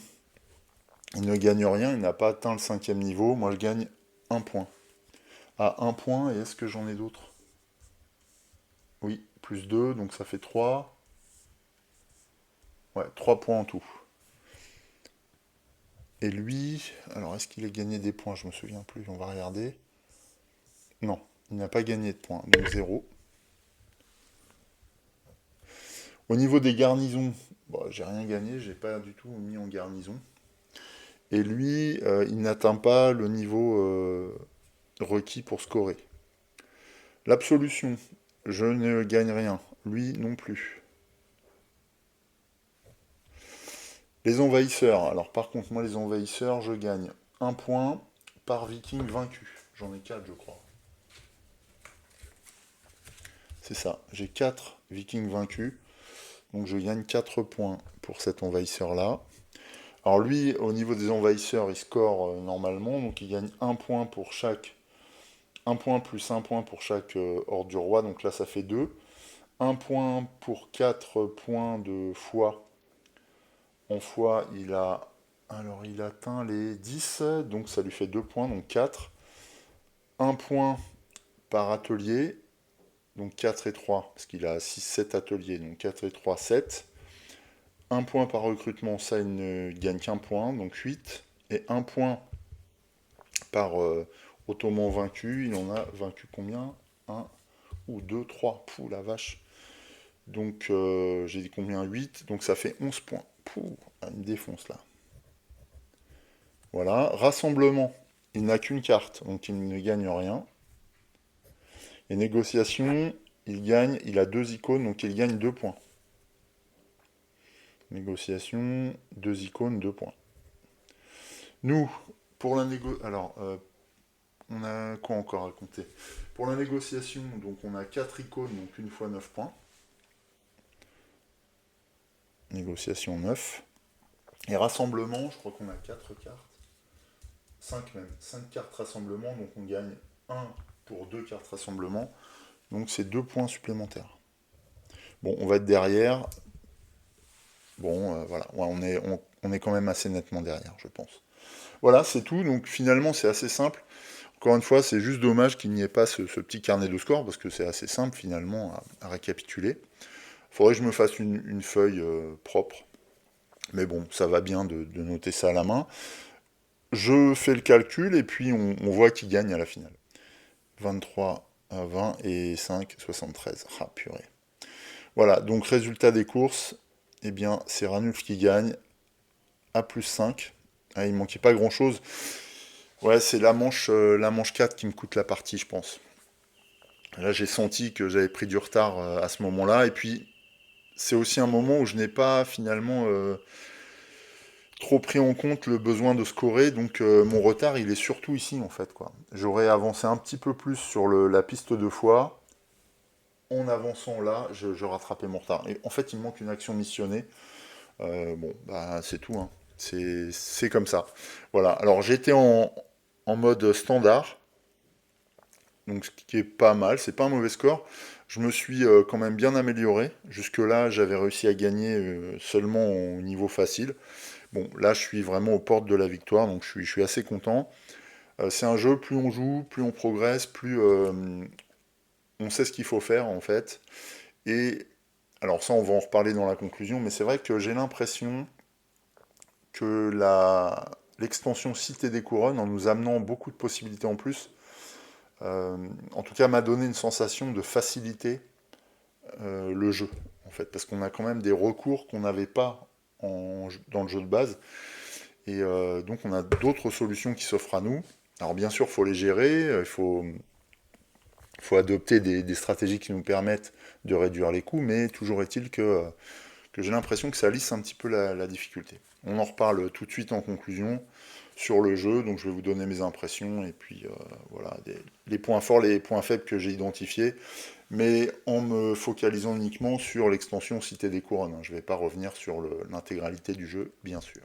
Speaker 1: Il ne gagne rien, il n'a pas atteint le 5e niveau. Moi, je gagne 1 point. À 1 point, et est-ce que j'en ai d'autres? Oui, plus 2, donc ça fait 3. Ouais, 3 points en tout. Et lui, alors est-ce qu'il a gagné des points? Je me souviens plus, on va regarder. Non, il n'a pas gagné de points, donc 0. Au niveau des garnisons, bon, j'ai rien gagné, j'ai pas du tout mis en garnison. Et lui, il n'atteint pas le niveau requis pour scorer. L'absolution, je ne gagne rien. Lui non plus. Les envahisseurs, alors par contre, moi les envahisseurs, je gagne 1 point par viking vaincu. J'en ai 4, je crois. C'est ça, j'ai 4 vikings vaincus. Donc je gagne 4 points pour cet envahisseur-là. Alors lui, au niveau des envahisseurs, il score normalement, donc il gagne 1 point pour chaque. 1 point plus 1 point pour chaque ordre du roi, donc là ça fait 2. 1 point pour 4 points de foi. En foi, il a. Alors il atteint les 10, donc ça lui fait 2 points, donc 4. 1 point par atelier, donc 4 et 3, parce qu'il a 6-7 ateliers, donc 4 et 3, 7. 1 point par recrutement, ça il ne gagne qu'un point, donc 8. Et 1 point par ottoman vaincu, il en a vaincu combien? 1 ou 2, 3. Pouh la vache. Donc j'ai dit combien? 8, donc ça fait 11 points. Pouh, il me défonce là. Voilà, rassemblement, il n'a qu'une carte, donc il ne gagne rien. Et négociation, il a 2 icônes, donc il gagne 2 points. Négociation, 2 icônes, 2 points. Nous, pour la négociation... Alors, on a quoi encore à compter? Pour la négociation, donc on a 4 icônes, donc une fois 9 points. Négociation 9. Et rassemblement, je crois qu'on a 4 cartes. 5 même. 5 cartes rassemblement, donc on gagne 1 pour 2 cartes rassemblement. Donc c'est 2 points supplémentaires. Bon, on va être derrière. Bon, voilà. Ouais, on est quand même assez nettement derrière, je pense. Voilà, c'est tout. Donc finalement, c'est assez simple. Encore une fois, c'est juste dommage qu'il n'y ait pas ce petit carnet de score, parce que c'est assez simple finalement à récapituler. Il faudrait que je me fasse une feuille propre. Mais bon, ça va bien de noter ça à la main. Je fais le calcul et puis on voit qui gagne à la finale. 23 20 et 5, 73. Ah, purée. Voilà, donc résultat des courses, eh bien, c'est Ranulf qui gagne à plus 5. Ah, il manquait pas grand-chose. Ouais, c'est la manche 4 qui me coûte la partie, je pense. Là, j'ai senti que j'avais pris du retard à ce moment-là. Et puis, c'est aussi un moment où je n'ai pas finalement trop pris en compte le besoin de scorer. Donc, mon retard, il est surtout ici, en fait, quoi. J'aurais avancé un petit peu plus sur la piste de foie. En avançant là, je rattrapais mon retard. Et en fait, il me manque une action missionnée. Bon, bah, c'est tout, hein. C'est comme ça. Voilà. Alors, j'étais en mode standard. Donc ce qui est pas mal, c'est pas un mauvais score. Je me suis quand même bien amélioré. Jusque-là, j'avais réussi à gagner seulement au niveau facile. Bon, là, je suis vraiment aux portes de la victoire, donc je suis assez content. C'est un jeu, plus on joue, plus on progresse, plus on sait ce qu'il faut faire en fait. Et alors ça, on va en reparler dans la conclusion, mais c'est vrai que j'ai l'impression que l'extension Cité des Couronnes, en nous amenant beaucoup de possibilités en plus, en tout cas m'a donné une sensation de faciliter le jeu, en fait, parce qu'on a quand même des recours qu'on n'avait pas dans le jeu de base, et donc on a d'autres solutions qui s'offrent à nous. Alors bien sûr, il faut les gérer, faut adopter des stratégies qui nous permettent de réduire les coûts, mais toujours est-il que j'ai l'impression que ça lisse un petit peu la difficulté. On en reparle tout de suite en conclusion sur le jeu, donc je vais vous donner mes impressions, et puis voilà, les points forts, les points faibles que j'ai identifiés, mais en me focalisant uniquement sur l'extension Cité des Couronnes. Je ne vais pas revenir sur l'intégralité du jeu, bien sûr.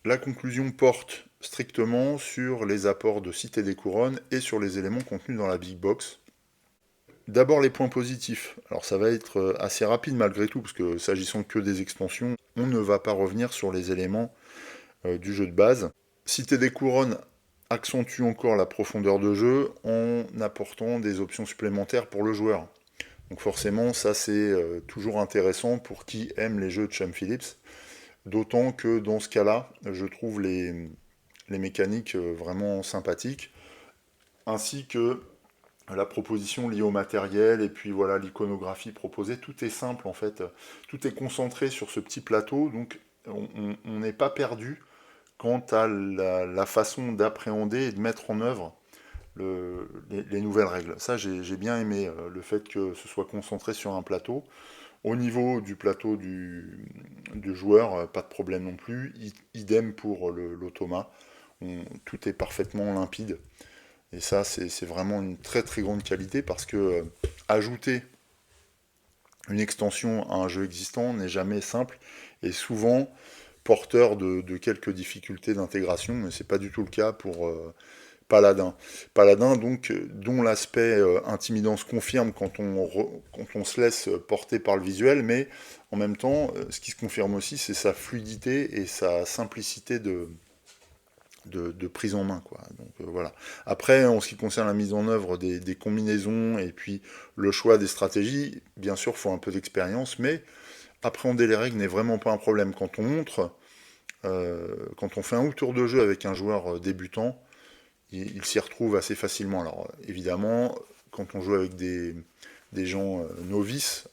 Speaker 1: La conclusion porte strictement sur les apports de Cité des Couronnes et sur les éléments contenus dans la Big Box. D'abord les points positifs. Alors ça va être assez rapide malgré tout, parce que s'agissant que des extensions, on ne va pas revenir sur les éléments du jeu de base. Cité des Couronnes accentue encore la profondeur de jeu en apportant des options supplémentaires pour le joueur. Donc forcément, ça c'est toujours intéressant pour qui aime les jeux de Chum Phillips. D'autant que dans ce cas-là, je trouve les mécaniques vraiment sympathiques, ainsi que la proposition liée au matériel, et puis voilà l'iconographie proposée. Tout est simple en fait, tout est concentré sur ce petit plateau, donc on n'est pas perdu quant à la façon d'appréhender et de mettre en œuvre les nouvelles règles. Ça, j'ai bien aimé le fait que ce soit concentré sur un plateau. Au niveau du plateau du joueur, pas de problème non plus. Idem pour l'automa. Tout est parfaitement limpide. Et ça, c'est vraiment une très très grande qualité parce que ajouter une extension à un jeu existant n'est jamais simple et souvent porteur de quelques difficultés d'intégration, mais c'est pas du tout le cas pour Paladin. Paladin, donc, dont l'aspect intimidant se confirme quand on se laisse porter par le visuel, mais en même temps, ce qui se confirme aussi, c'est sa fluidité et sa simplicité de prise en main, quoi. Donc voilà. Après, en ce qui concerne la mise en œuvre des combinaisons et puis le choix des stratégies, bien sûr, il faut un peu d'expérience, mais appréhender les règles n'est vraiment pas un problème. Quand on fait un tour de jeu avec un joueur débutant, il s'y retrouve assez facilement. Alors évidemment, quand on joue avec des gens novices,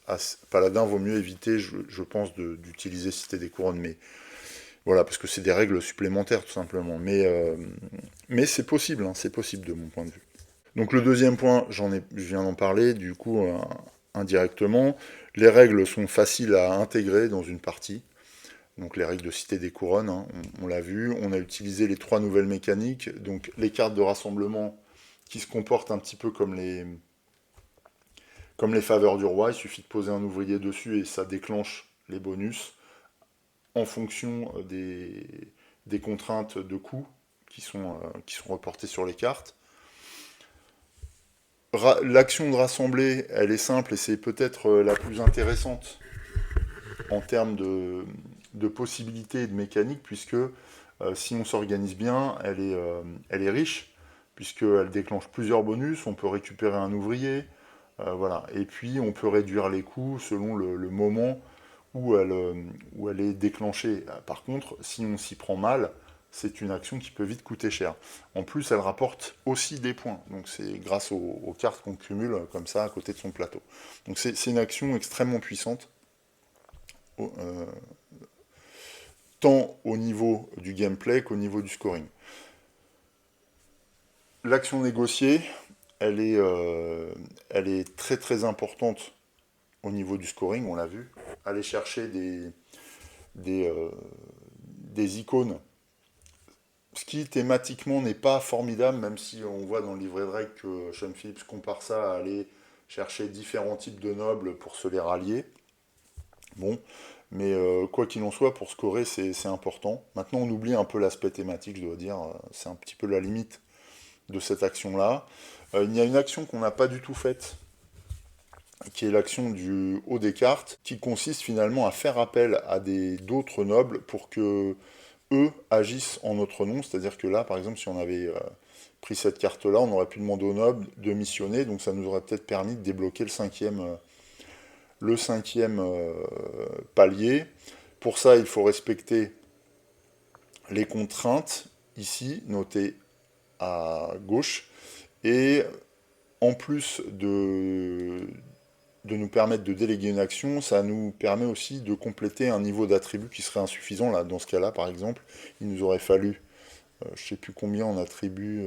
Speaker 1: Paladin vaut mieux éviter, je pense, d'utiliser Cité des Couronnes, mais voilà, parce que c'est des règles supplémentaires tout simplement. Mais c'est possible, hein, c'est possible de mon point de vue. Donc le deuxième point, je viens d'en parler, du coup, indirectement, les règles sont faciles à intégrer dans une partie. Donc les règles de Cité des Couronnes, hein, on l'a vu, on a utilisé les trois nouvelles mécaniques, donc les cartes de rassemblement qui se comportent un petit peu comme les faveurs du roi, il suffit de poser un ouvrier dessus et ça déclenche les bonus en fonction des contraintes de coût qui sont reportées sur les cartes. L'action de rassembler, elle est simple et c'est peut-être la plus intéressante en termes de possibilités et de mécaniques, puisque si on s'organise bien, elle est riche, puisqu'elle déclenche plusieurs bonus, on peut récupérer un ouvrier, voilà. Et puis on peut réduire les coûts selon le moment où elle est déclenchée. Par contre, si on s'y prend mal, c'est une action qui peut vite coûter cher. En plus, elle rapporte aussi des points. Donc c'est grâce aux cartes qu'on cumule comme ça à côté de son plateau. Donc c'est une action extrêmement puissante, euh, tant au niveau du gameplay qu'au niveau du scoring. L'action négociée, elle est très très importante au niveau du scoring, on l'a vu. Aller chercher des, euh, des icônes, ce qui thématiquement n'est pas formidable, même si on voit dans le livret de règles que Sean Phillips compare ça à aller chercher différents types de nobles pour se les rallier. Bon, mais quoi qu'il en soit, pour scorer, c'est important. Maintenant, on oublie un peu l'aspect thématique, je dois dire. C'est un petit peu la limite de cette action-là. Il y a une action qu'on n'a pas du tout faite, qui est l'action du haut des cartes, qui consiste finalement à faire appel à d'autres nobles pour que eux agissent en notre nom. C'est-à-dire que là, par exemple, si on avait pris cette carte-là, on aurait pu demander aux nobles de missionner, donc ça nous aurait peut-être permis de débloquer le cinquième palier. Pour ça, il faut respecter les contraintes, ici, notées à gauche, et en plus de nous permettre de déléguer une action, ça nous permet aussi de compléter un niveau d'attribut qui serait insuffisant. Là, dans ce cas-là, par exemple, il nous aurait fallu, je ne sais plus combien en attribut,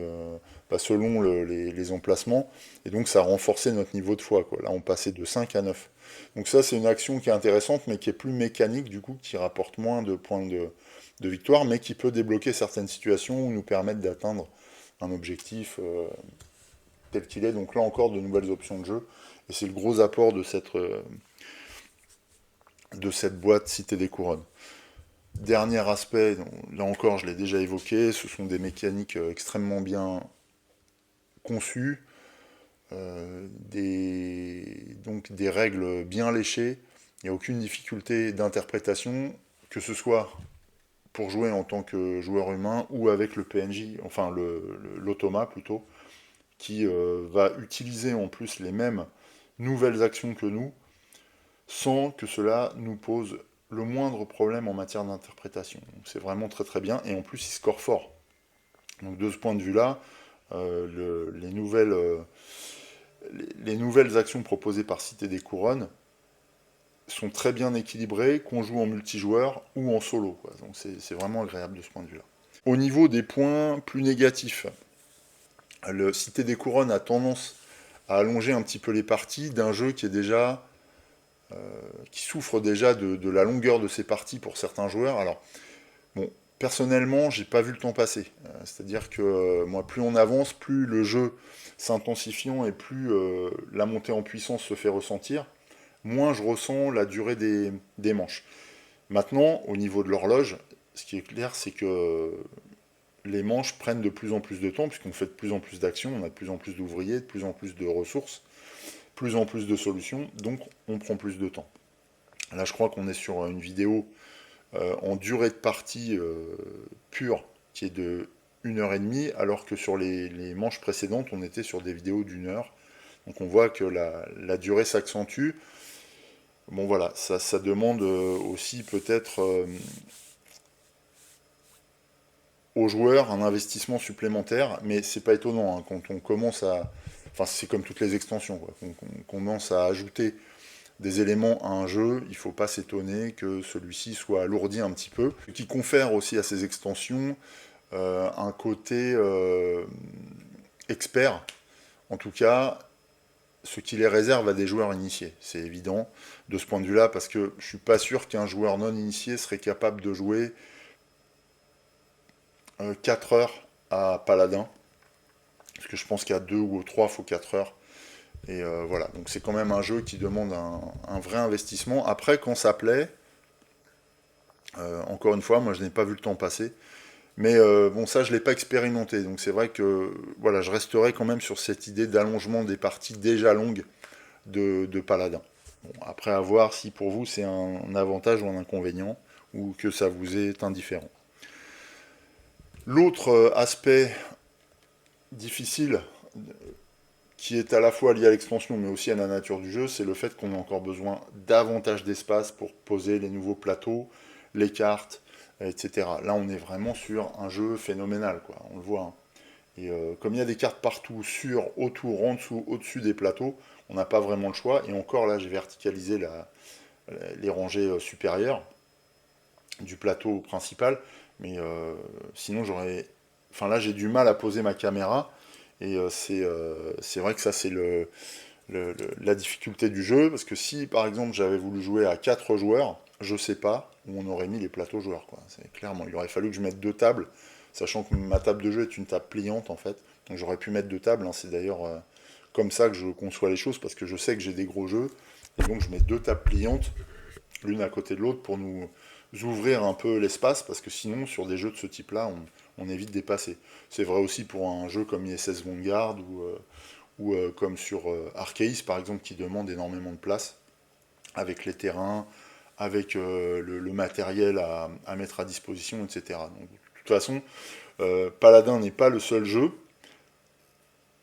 Speaker 1: selon les emplacements, et donc ça renforçait notre niveau de foi, quoi. Là, on passait de 5 à 9. Donc ça, c'est une action qui est intéressante, mais qui est plus mécanique, du coup, qui rapporte moins de points de victoire, mais qui peut débloquer certaines situations ou nous permettre d'atteindre un objectif tel qu'il est. Donc là encore, de nouvelles options de jeu. Et c'est le gros apport de cette boîte Cité des Couronnes. Dernier aspect, là encore je l'ai déjà évoqué, ce sont des mécaniques extrêmement bien conçues, donc des règles bien léchées, il n'y a aucune difficulté d'interprétation, que ce soit pour jouer en tant que joueur humain ou avec le PNJ, enfin l'automa plutôt, qui va utiliser en plus les mêmes nouvelles actions que nous, sans que cela nous pose le moindre problème en matière d'interprétation. C'est vraiment très très bien, et en plus il score fort. Donc de ce point de vue-là, les nouvelles actions proposées par Cité des Couronnes sont très bien équilibrées, qu'on joue en multijoueur ou en solo, quoi. Donc c'est vraiment agréable de ce point de vue-là. Au niveau des points plus négatifs, le Cité des Couronnes a tendance à allonger un petit peu les parties d'un jeu qui est déjà qui souffre déjà de la longueur de ses parties pour certains joueurs. Alors, bon, personnellement, j'ai pas vu le temps passer. C'est-à-dire que moi, plus on avance, plus le jeu s'intensifiant et plus la montée en puissance se fait ressentir, moins je ressens la durée des manches. Maintenant, au niveau de l'horloge, ce qui est clair, c'est que les manches prennent de plus en plus de temps, puisqu'on fait de plus en plus d'actions, on a de plus en plus d'ouvriers, de plus en plus de ressources, plus en plus de solutions, donc on prend plus de temps. Là, je crois qu'on est sur une vidéo en durée de partie pure qui est de 1 h 30, alors que sur les manches précédentes, on était sur des vidéos d'1 heure. Donc on voit que la durée s'accentue. Bon voilà, ça demande aussi peut-être aux joueurs un investissement supplémentaire, mais c'est pas étonnant, hein, quand on commence à... Enfin, c'est comme toutes les extensions, quoi. On commence à ajouter des éléments à un jeu, il ne faut pas s'étonner que celui-ci soit alourdi un petit peu, ce qui confère aussi à ces extensions un côté expert, en tout cas, ce qui les réserve à des joueurs initiés, c'est évident, de ce point de vue-là, parce que je suis pas sûr qu'un joueur non initié serait capable de jouer 4 heures à Paladin, parce que je pense qu'à 2 ou 3, il faut 4 heures. Et voilà, donc c'est quand même un jeu qui demande un vrai investissement. Après, quand ça plaît, encore une fois, moi je n'ai pas vu le temps passer, mais bon, ça je ne l'ai pas expérimenté, donc c'est vrai que voilà, je resterai quand même sur cette idée d'allongement des parties déjà longues de Paladin. Bon, après, à voir si pour vous c'est un avantage ou un inconvénient, ou que ça vous est indifférent. L'autre aspect difficile, qui est à la fois lié à l'extension mais aussi à la nature du jeu, c'est le fait qu'on a encore besoin davantage d'espace pour poser les nouveaux plateaux, les cartes, etc. Là, on est vraiment sur un jeu phénoménal, quoi, on le voit, hein. Et comme il y a des cartes partout, sur, autour, en dessous, au-dessus des plateaux, on n'a pas vraiment le choix. Et encore là, j'ai verticalisé les rangées supérieures du plateau principal. Mais sinon, j'aurais... Enfin là, j'ai du mal à poser ma caméra. Et c'est vrai que ça, c'est la difficulté du jeu. Parce que si, par exemple, j'avais voulu jouer à 4 joueurs, je sais pas où on aurait mis les plateaux joueurs, quoi. C'est clairement, il aurait fallu que je mette 2 tables, sachant que ma table de jeu est une table pliante, en fait. Donc j'aurais pu mettre 2 tables, hein. C'est d'ailleurs comme ça que je conçois les choses, parce que je sais que j'ai des gros jeux. Et donc je mets 2 tables pliantes, l'une à côté de l'autre, pour nous ouvrir un peu l'espace, parce que sinon, sur des jeux de ce type-là, on évite de dépasser. C'est vrai aussi pour un jeu comme ISS Vanguard, ou comme sur Arceus, par exemple, qui demande énormément de place, avec les terrains, avec le matériel à mettre à disposition, etc. Donc, de toute façon, Paladin n'est pas le seul jeu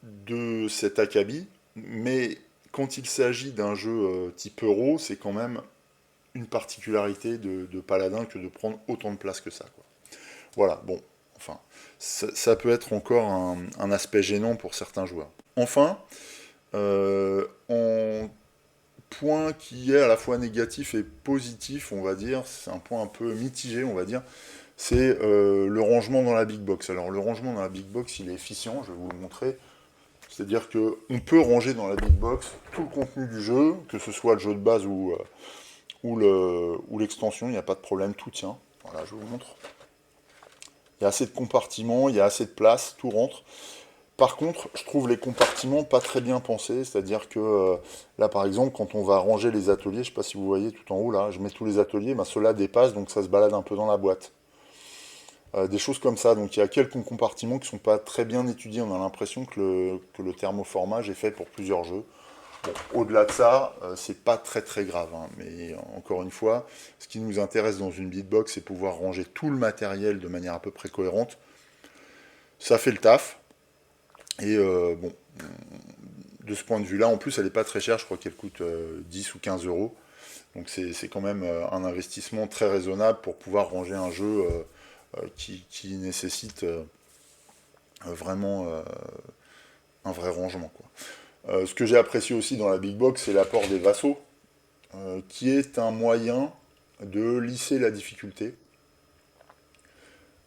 Speaker 1: de cet acabit, mais quand il s'agit d'un jeu type euro, c'est quand même une particularité de Paladin que de prendre autant de place que ça, quoi. Voilà, bon, enfin, ça peut être encore un aspect gênant pour certains joueurs. Enfin, en point qui est à la fois négatif et positif, on va dire, c'est un point un peu mitigé, on va dire, c'est le rangement dans la big box. Alors le rangement dans la big box, il est efficient, je vais vous le montrer. C'est-à-dire qu'on peut ranger dans la big box tout le contenu du jeu, que ce soit le jeu de base ou l'extension, il n'y a pas de problème, tout tient. Voilà, je vous montre. Il y a assez de compartiments, il y a assez de place, tout rentre. Par contre, je trouve les compartiments pas très bien pensés, c'est-à-dire que là par exemple, quand on va ranger les ateliers, je ne sais pas si vous voyez tout en haut là, je mets tous les ateliers, ben, ceux-là dépassent, donc ça se balade un peu dans la boîte. Des choses comme ça, donc il y a quelques compartiments qui ne sont pas très bien étudiés, on a l'impression que le thermoformage est fait pour plusieurs jeux. Bon, au-delà de ça, c'est pas très très grave, hein, mais encore une fois, ce qui nous intéresse dans une beatbox, c'est pouvoir ranger tout le matériel de manière à peu près cohérente. Ça fait le taf, et bon, de ce point de vue-là, en plus, elle n'est pas très chère, je crois qu'elle coûte 10 ou 15 euros. Donc c'est quand même un investissement très raisonnable pour pouvoir ranger un jeu qui nécessite vraiment un vrai rangement, quoi. Ce que j'ai apprécié aussi dans la Big Box, c'est l'apport des vassaux, qui est un moyen de lisser la difficulté,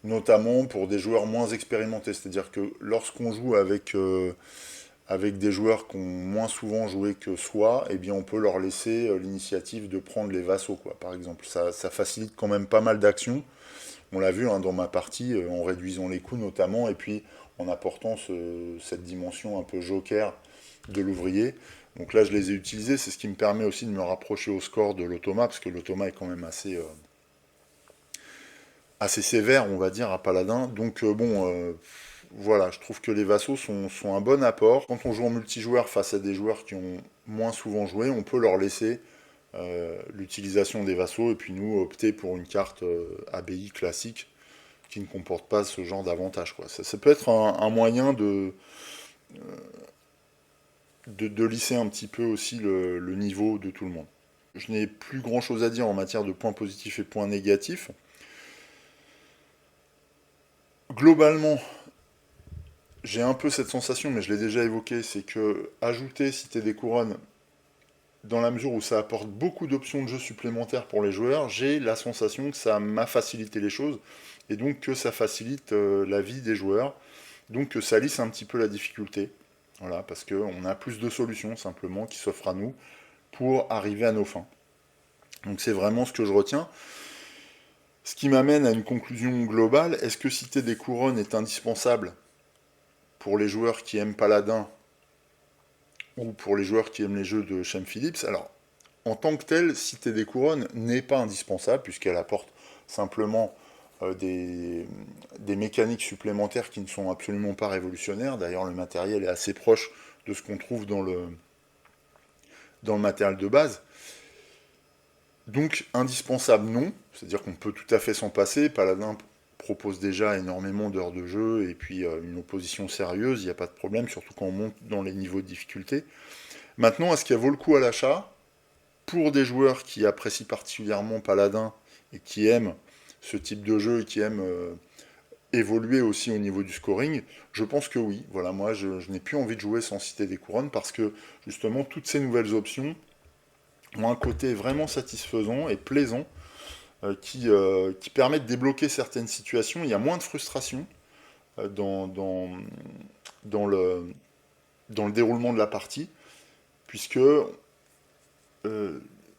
Speaker 1: notamment pour des joueurs moins expérimentés. C'est-à-dire que lorsqu'on joue avec des joueurs qui ont moins souvent joué que soi, eh bien on peut leur laisser l'initiative de prendre les vassaux, quoi, par exemple. Ça facilite quand même pas mal d'actions. On l'a vu, hein, dans ma partie, en réduisant les coûts notamment, et puis en apportant cette dimension un peu joker de l'ouvrier. Donc là, je les ai utilisés, c'est ce qui me permet aussi de me rapprocher au score de l'automa, parce que l'automa est quand même assez sévère, on va dire, à Paladin. Donc bon, voilà, je trouve que les vassaux sont un bon apport. Quand on joue en multijoueur face à des joueurs qui ont moins souvent joué, on peut leur laisser l'utilisation des vassaux, et puis nous opter pour une carte ABI classique qui ne comporte pas ce genre d'avantage, quoi. Ça peut être un moyen de lisser un petit peu aussi le niveau de tout le monde. Je n'ai plus grand chose à dire en matière de points positifs et points négatifs. Globalement, j'ai un peu cette sensation, mais je l'ai déjà évoqué, c'est que ajouter Cité des Couronnes, dans la mesure où ça apporte beaucoup d'options de jeu supplémentaires pour les joueurs, j'ai la sensation que ça m'a facilité les choses, et donc que ça facilite la vie des joueurs, donc que ça lisse un petit peu la difficulté. Voilà, parce qu'on a plus de solutions simplement qui s'offrent à nous pour arriver à nos fins. Donc c'est vraiment ce que je retiens. Ce qui m'amène à une conclusion globale, est-ce que Cité des Couronnes est indispensable pour les joueurs qui aiment Paladin ou pour les joueurs qui aiment les jeux de Shem Phillips? Alors, en tant que tel, Cité des Couronnes n'est pas indispensable, puisqu'elle apporte simplement des mécaniques supplémentaires qui ne sont absolument pas révolutionnaires. D'ailleurs, le matériel est assez proche de ce qu'on trouve dans le matériel de base. Donc, indispensable, non. C'est-à-dire qu'on peut tout à fait s'en passer. Paladin propose déjà énormément d'heures de jeu et puis une opposition sérieuse, il n'y a pas de problème, surtout quand on monte dans les niveaux de difficulté. Maintenant, est-ce qu'elle vaut le coup à l'achat? Pour des joueurs qui apprécient particulièrement Paladin et qui aiment ce type de jeu et qui aiment évoluer aussi au niveau du scoring, je pense que oui. Voilà, moi, je n'ai plus envie de jouer sans Cité des Couronnes parce que, justement, toutes ces nouvelles options ont un côté vraiment satisfaisant et plaisant qui permet de débloquer certaines situations. Il y a moins de frustration euh, dans, dans, dans le, dans le déroulement de la partie, puisque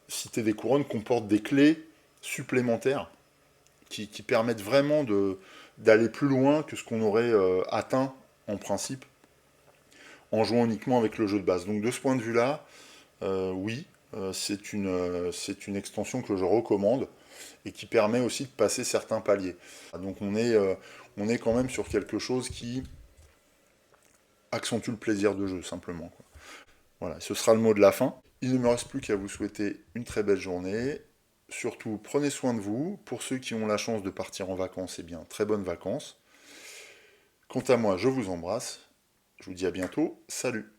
Speaker 1: Cité des Couronnes comporte des clés supplémentaires qui permettent vraiment d'aller plus loin que ce qu'on aurait atteint en principe en jouant uniquement avec le jeu de base. Donc de ce point de vue-là, oui, c'est une extension que je recommande et qui permet aussi de passer certains paliers. Donc on est quand même sur quelque chose qui accentue le plaisir de jeu, simplement, quoi. Voilà, ce sera le mot de la fin. Il ne me reste plus qu'à vous souhaiter une très belle journée. Surtout, prenez soin de vous. Pour ceux qui ont la chance de partir en vacances, eh bien, très bonnes vacances. Quant à moi, je vous embrasse. Je vous dis à bientôt. Salut!